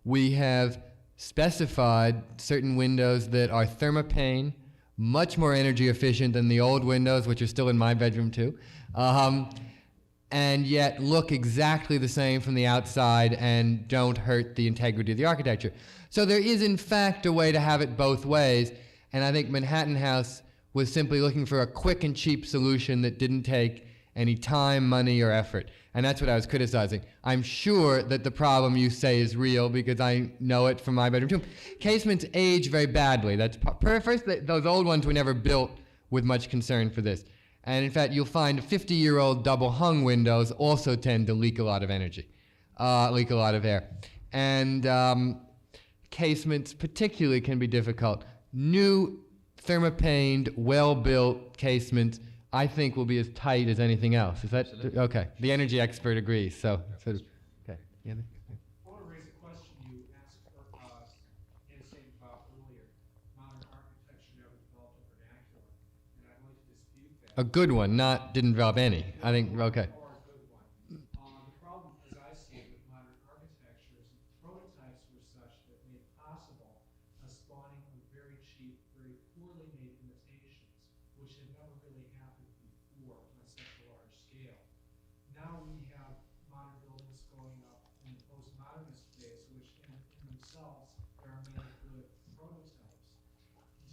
Speaker 4: we have specified certain windows that are thermopane much more energy efficient than the old windows, which are still in my bedroom too, and yet look exactly the same from the outside and don't hurt the integrity of the architecture. So there is, in fact, a way to have it both ways, and I think Manhattan House was simply looking for a quick and cheap solution that didn't take any time, money, or effort. And that's what I was criticizing. I'm sure that the problem you say is real because I know it from my bedroom too. Casements age very badly. That's first, those old ones were never built with much concern for this. And in fact, you'll find 50-year-old double-hung windows also tend to leak a lot of energy, leak a lot of air. And casements particularly can be difficult. New thermopaned, well-built casements, I think, will be as tight as anything else. Is that okay? The energy expert agrees. So okay. Yeah.
Speaker 8: I want to raise a question you asked and stated about earlier. Modern architecture never developed a vernacular, and I'd like to dispute that.
Speaker 4: A good one, didn't develop any. I think okay.
Speaker 8: Or a good one. The problem, as I see it, with modern architecture is the prototypes were such that made possible a spawning of very cheap, very poorly made imitations, which had never really happened before on such a large scale. Now we have modern buildings going up in the postmodernist phase, which in themselves, there are many good prototypes.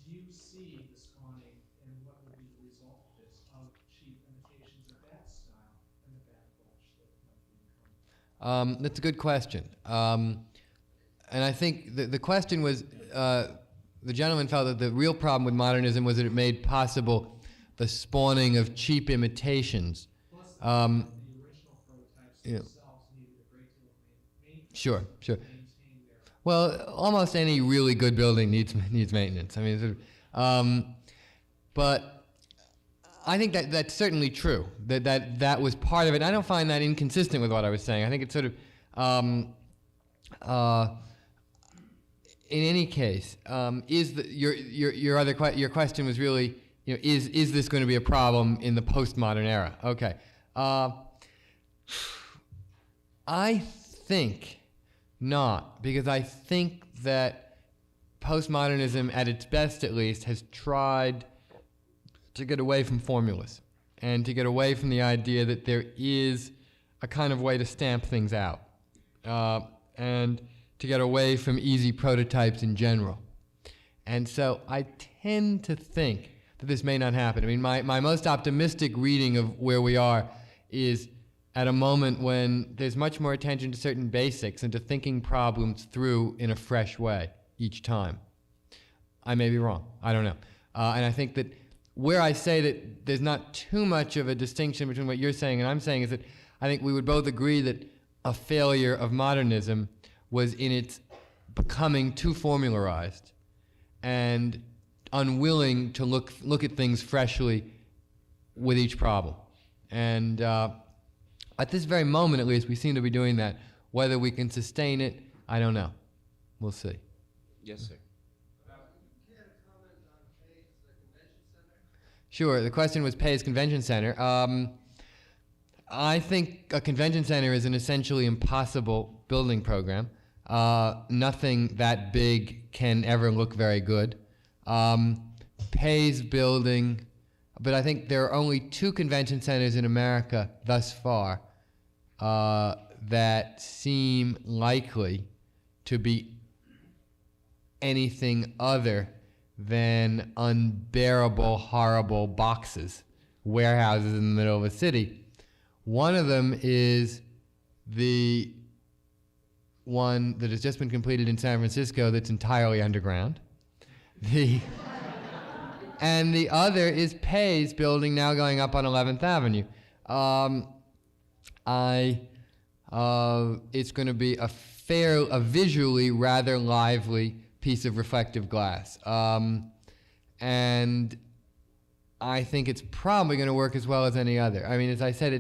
Speaker 8: Do you see the spawning and what would be the result of this, of cheap imitations of that style and the backlash that might be incoming?
Speaker 4: That's a good question. And I think the question was, the gentleman felt that the real problem with modernism was that it made possible the spawning of cheap imitations.
Speaker 8: Plus, the original prototypes
Speaker 4: Yeah.
Speaker 8: themselves needed a great deal of maintenance
Speaker 4: Sure.
Speaker 8: to maintain their.
Speaker 4: Well, almost any really good building needs maintenance. I mean, but I think that's certainly true. That was part of it. I don't find that inconsistent with what I was saying. I think it's sort of, in any case, your question was really, is this going to be a problem in the postmodern era? Okay, I think not, because I think that postmodernism, at its best at least, has tried to get away from formulas and to get away from the idea that there is a kind of way to stamp things out, and to get away from easy prototypes in general. And so I tend to think that this may not happen. I mean, my most optimistic reading of where we are is at a moment when there's much more attention to certain basics and to thinking problems through in a fresh way each time. I may be wrong. I don't know. And I think that where I say that there's not too much of a distinction between what you're saying and I'm saying is that I think we would both agree that a failure of modernism was in its becoming too formularized and unwilling to look at things freshly with each problem. And at this very moment, at least, we seem to be doing that. Whether we can sustain it, I don't know. We'll see.
Speaker 3: Yes, sir.
Speaker 4: Sure. The question was Pay's Convention Center. I think a convention center is an essentially impossible building program. Nothing that big can ever look very good. Pay's building, but I think there are only 2 convention centers in America thus far that seem likely to be anything other than unbearable, horrible boxes, warehouses in the middle of a city. One of them is the one that has just been completed in San Francisco that's entirely underground. And the other is Pay's building now going up on 11th Avenue. It's going to be a visually rather lively piece of reflective glass. And I think it's probably going to work as well as any other. I mean, as I said,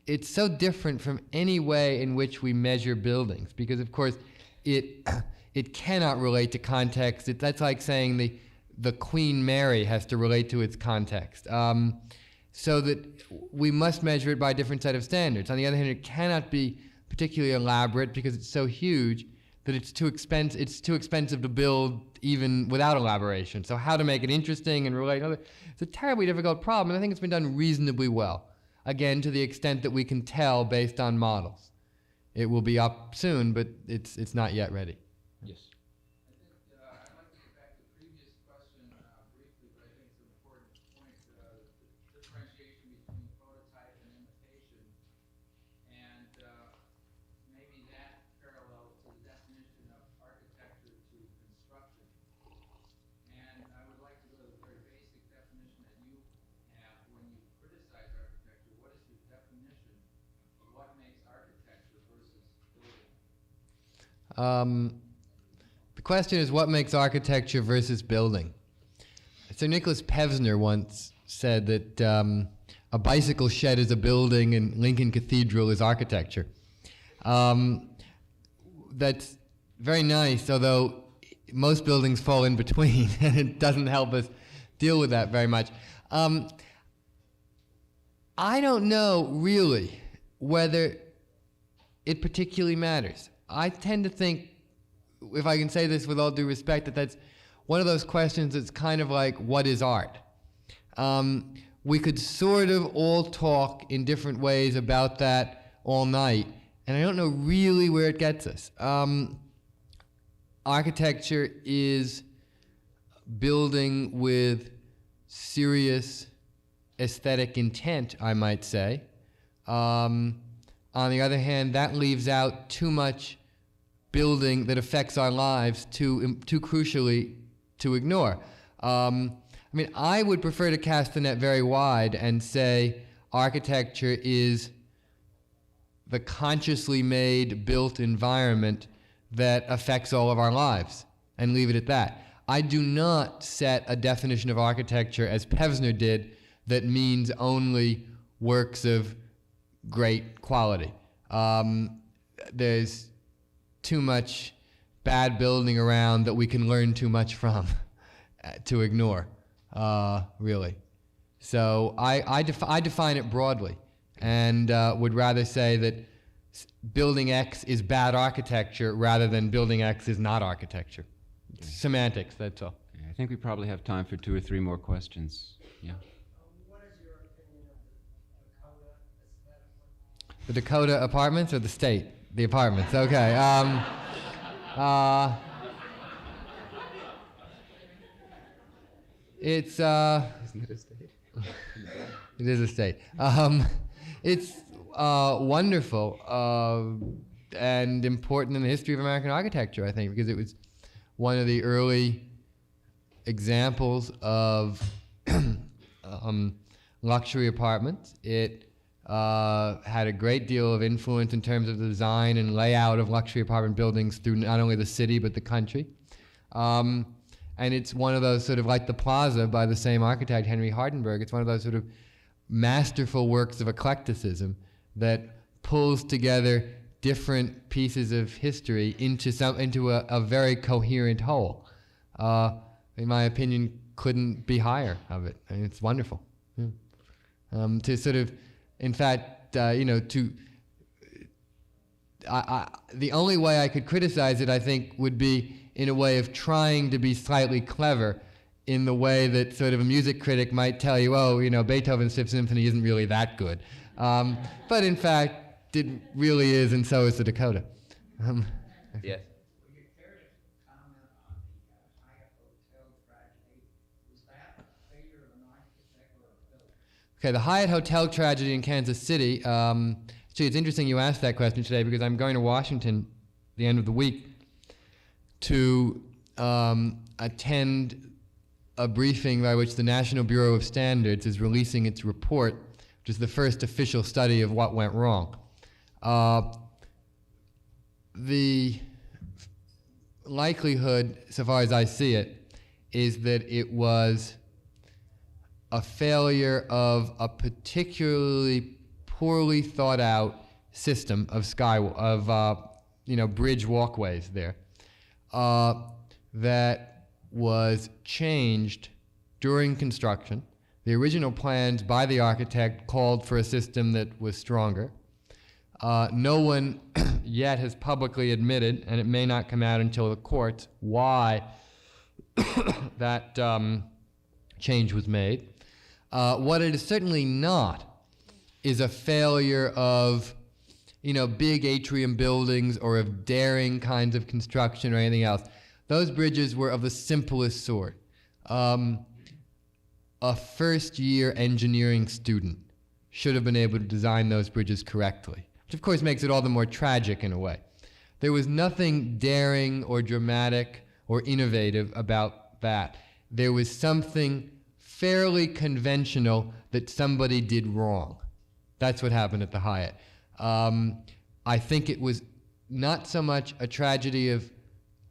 Speaker 4: it's so different from any way in which we measure buildings because, of course, it cannot relate to context. That's like saying the Queen Mary has to relate to its context. So that we must measure it by a different set of standards. On the other hand, it cannot be particularly elaborate because it's so huge that it's too expensive to build even without elaboration. So how to make it interesting and relate, it's a terribly difficult problem, and I think it's been done reasonably well. Again, to the extent that we can tell based on models. It will be up soon, but it's not yet ready.
Speaker 3: Yes.
Speaker 9: I'd like to get back to the previous question briefly, but I think it's an important point, the differentiation between prototype and imitation, and maybe that parallels to the definition of architecture to construction. And I would like to go to the very basic definition that you have when you criticize architecture. What is your definition of what makes architecture versus building?
Speaker 4: The question is, what makes architecture versus building? Sir Nicholas Pevsner once said that a bicycle shed is a building and Lincoln Cathedral is architecture. That's very nice, although most buildings fall in between, and it doesn't help us deal with that very much. I don't know, really, whether it particularly matters. I tend to think, if I can say this with all due respect, that that's one of those questions that's kind of like, what is art? We could sort of all talk in different ways about that all night, and I don't know really where it gets us. Architecture is building with serious aesthetic intent, I might say. On the other hand, that leaves out too much building that affects our lives too crucially to ignore. I mean, I would prefer to cast the net very wide and say architecture is the consciously made, built environment that affects all of our lives, and leave it at that. I do not set a definition of architecture, as Pevsner did, that means only works of great quality. There's too much bad building around that we can learn too much from to ignore, really. So I define it broadly, and would rather say that building X is bad architecture rather than building X is not architecture. Semantics, that's all.
Speaker 3: I think we probably have time for 2 or 3 more questions. Yeah.
Speaker 8: What is your opinion of the Dakota aesthetically?
Speaker 4: The Dakota apartments or the state? The apartments, okay. It's
Speaker 3: Isn't it a state?
Speaker 4: it is a state. It's wonderful and important in the history of American architecture, I think, because it was one of the early examples of luxury apartments. It had a great deal of influence in terms of the design and layout of luxury apartment buildings through not only the city but the country. And it's one of those sort of, like the Plaza by the same architect, Henry Hardenberg, it's one of those sort of masterful works of eclecticism that pulls together different pieces of history into a very coherent whole. In my opinion, couldn't be higher of it. I mean, it's wonderful. Yeah. To sort of, in fact, the only way I could criticize it, I think, would be in a way of trying to be slightly clever in the way that sort of a music critic might tell you, oh, Beethoven's Fifth Symphony isn't really that good. But in fact, it really is, and so is the Dakota.
Speaker 3: Yes.
Speaker 7: Would you care to comment on the Hyatt Hotel tragedy? Was that a failure of an architect or a builder?
Speaker 4: Okay, the Hyatt Hotel tragedy in Kansas City. Actually, it's interesting you asked that question today because I'm going to Washington the end of the week to attend a briefing by which the National Bureau of Standards is releasing its report, which is the first official study of what went wrong. The likelihood, so far as I see it, is that it was a failure of a particularly poorly thought out system of bridge walkways there that was changed during construction. The original plans by the architect called for a system that was stronger. No one yet has publicly admitted, and it may not come out until the courts, why that change was made. What it is certainly not is a failure of, big atrium buildings or of daring kinds of construction or anything else. Those bridges were of the simplest sort. A first-year engineering student should have been able to design those bridges correctly, which of course makes it all the more tragic in a way. There was nothing daring or dramatic or innovative about that. There was something fairly conventional that somebody did wrong. That's what happened at the Hyatt. I think it was not so much a tragedy of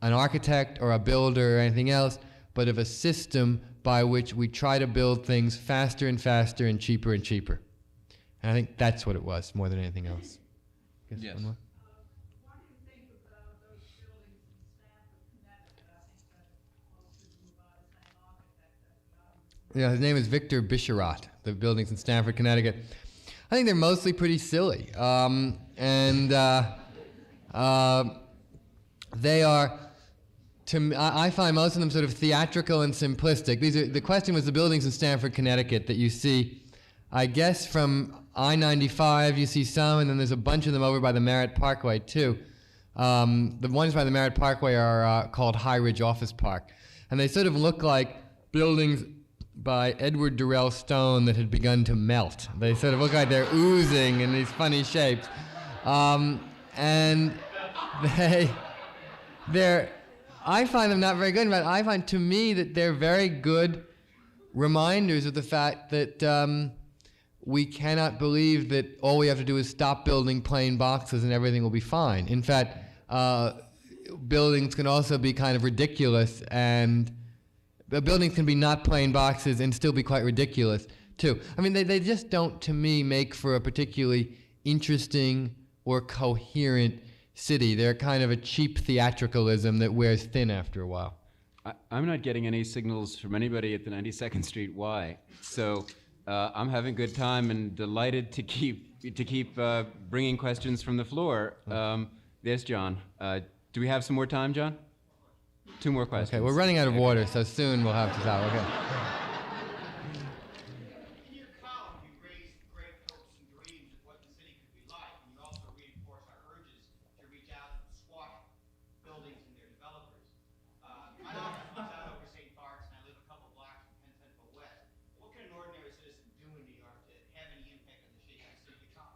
Speaker 4: an architect or a builder or anything else, but of a system by which we try to build things faster and faster and cheaper and cheaper. And I think that's what it was more than anything else. Guess
Speaker 3: Yes.
Speaker 4: one more?
Speaker 5: What do you think about those buildings in Stamford, Connecticut? I think that most of them are the same architect.
Speaker 4: Yeah, his name is Victor Bisharat, the buildings in Stamford, Connecticut. I think they're mostly pretty silly. They are, I find most of them sort of theatrical and simplistic. The question was the buildings in Stamford, Connecticut that you see, I guess from I-95 you see some, and then there's a bunch of them over by the Merritt Parkway too. The ones by the Merritt Parkway are called High Ridge Office Park. And they sort of look like buildings by Edward Durrell Stone that had begun to melt. They sort of look like they're oozing in these funny shapes. And I find them not very good, but I find to me that they're very good reminders of the fact that we cannot believe that all we have to do is stop building plain boxes and everything will be fine. In fact, buildings can also be kind of ridiculous, and buildings can be not plain boxes and still be quite ridiculous too. I mean, they just don't, to me, make for a particularly interesting or coherent city. They're kind of a cheap theatricalism that wears thin after a while.
Speaker 3: I'm not getting any signals from anybody at the 92nd Street Y, so I'm having a good time and delighted to keep bringing questions from the floor. There's John. Do we have some more time, John? 2 more questions.
Speaker 4: Okay, we're running out of water, so soon we'll have to stop. Okay.
Speaker 10: In your column, you raise great hopes and dreams of what the city could be like, and you also reinforce our urges to reach out and squash buildings and their developers. My office lives out over St. Bart's, and I live a couple blocks from Penn Central West. What can an ordinary citizen do in New York to have any impact on the shape of the city to come?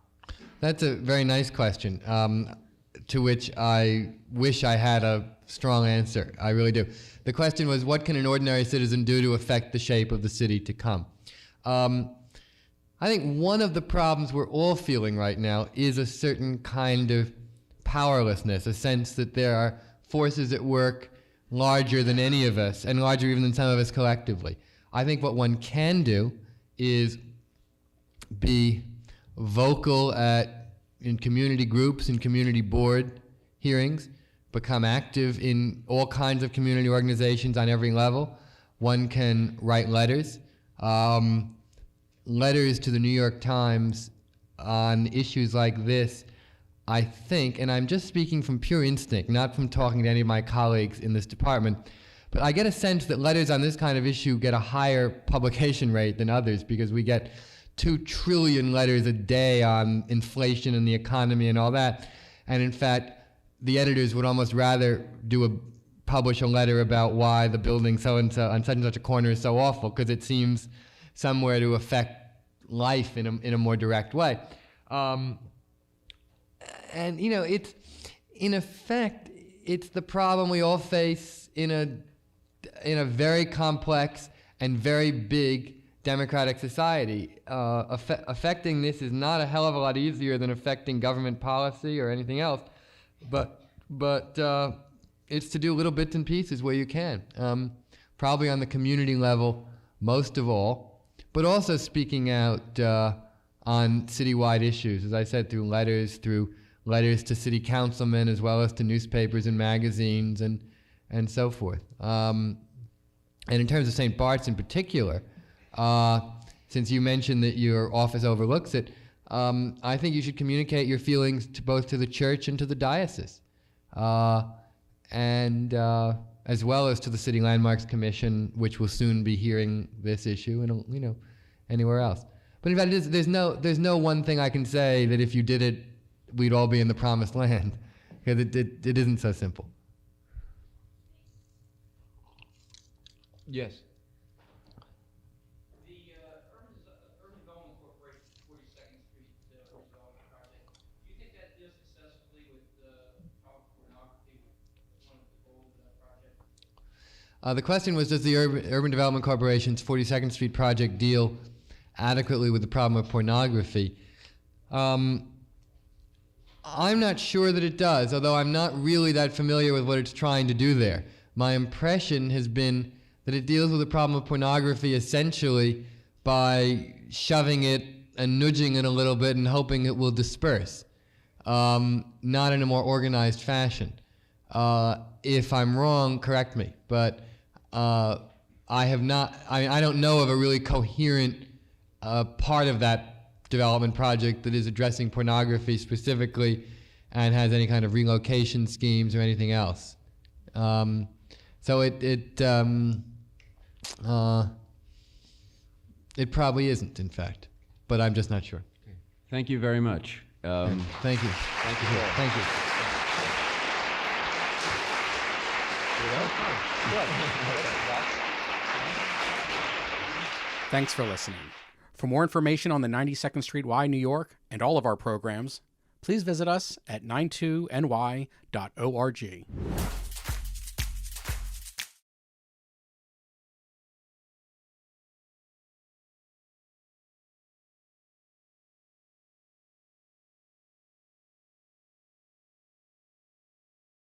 Speaker 4: That's a very nice question, to which I wish I had a strong answer. I really do. The question was, what can an ordinary citizen do to affect the shape of the city to come? I think one of the problems we're all feeling right now is a certain kind of powerlessness, a sense that there are forces at work larger than any of us, and larger even than some of us collectively. I think what one can do is be vocal in community groups and community board hearings, become active in all kinds of community organizations on every level. One can write letters. Letters to the New York Times on issues like this, I think, and I'm just speaking from pure instinct, not from talking to any of my colleagues in this department, but I get a sense that letters on this kind of issue get a higher publication rate than others because we get 2 trillion letters a day on inflation and the economy and all that. And in fact, the editors would almost rather publish a letter about why the building so-and-so on such and such a corner is so awful, because it seems somewhere to affect life in a more direct way. And it's, in effect, it's the problem we all face in a very complex and very big democratic society. Affecting this is not a hell of a lot easier than affecting government policy or anything else, but it's to do little bits and pieces where you can. Probably on the community level most of all, but also speaking out on citywide issues, as I said, through letters to city councilmen as well as to newspapers and magazines and so forth. And in terms of St. Bart's in particular, since you mentioned that your office overlooks it, I think you should communicate your feelings to both to the church and to the diocese, and as well as to the City Landmarks Commission, which will soon be hearing this issue, and anywhere else. But in fact, there's no one thing I can say that if you did it, we'd all be in the promised land, because it isn't so simple. Yes.
Speaker 9: The Urban Development Corporation 42nd Street Urban Development Project, do you think that deals successfully with child pornography, one of the goals of that project?
Speaker 4: The question was, does the Urban Development Corporation's 42nd Street project deal adequately with the problem of pornography? I'm not sure that it does, although I'm not really that familiar with what it's trying to do there. My impression has been that it deals with the problem of pornography essentially by shoving it and nudging it a little bit and hoping it will disperse, not in a more organized fashion. If I'm wrong, correct me, but I don't know of a really coherent part of that development project that is addressing pornography specifically and has any kind of relocation schemes or anything else. So it probably isn't, in fact, but I'm just not sure.
Speaker 3: Thank you very much.
Speaker 4: Thank you.
Speaker 3: Thank you.
Speaker 4: Thank you.
Speaker 1: Thanks for listening. For more information on the 92nd Street Y, New York, and all of our programs, please visit us at 92ny.org.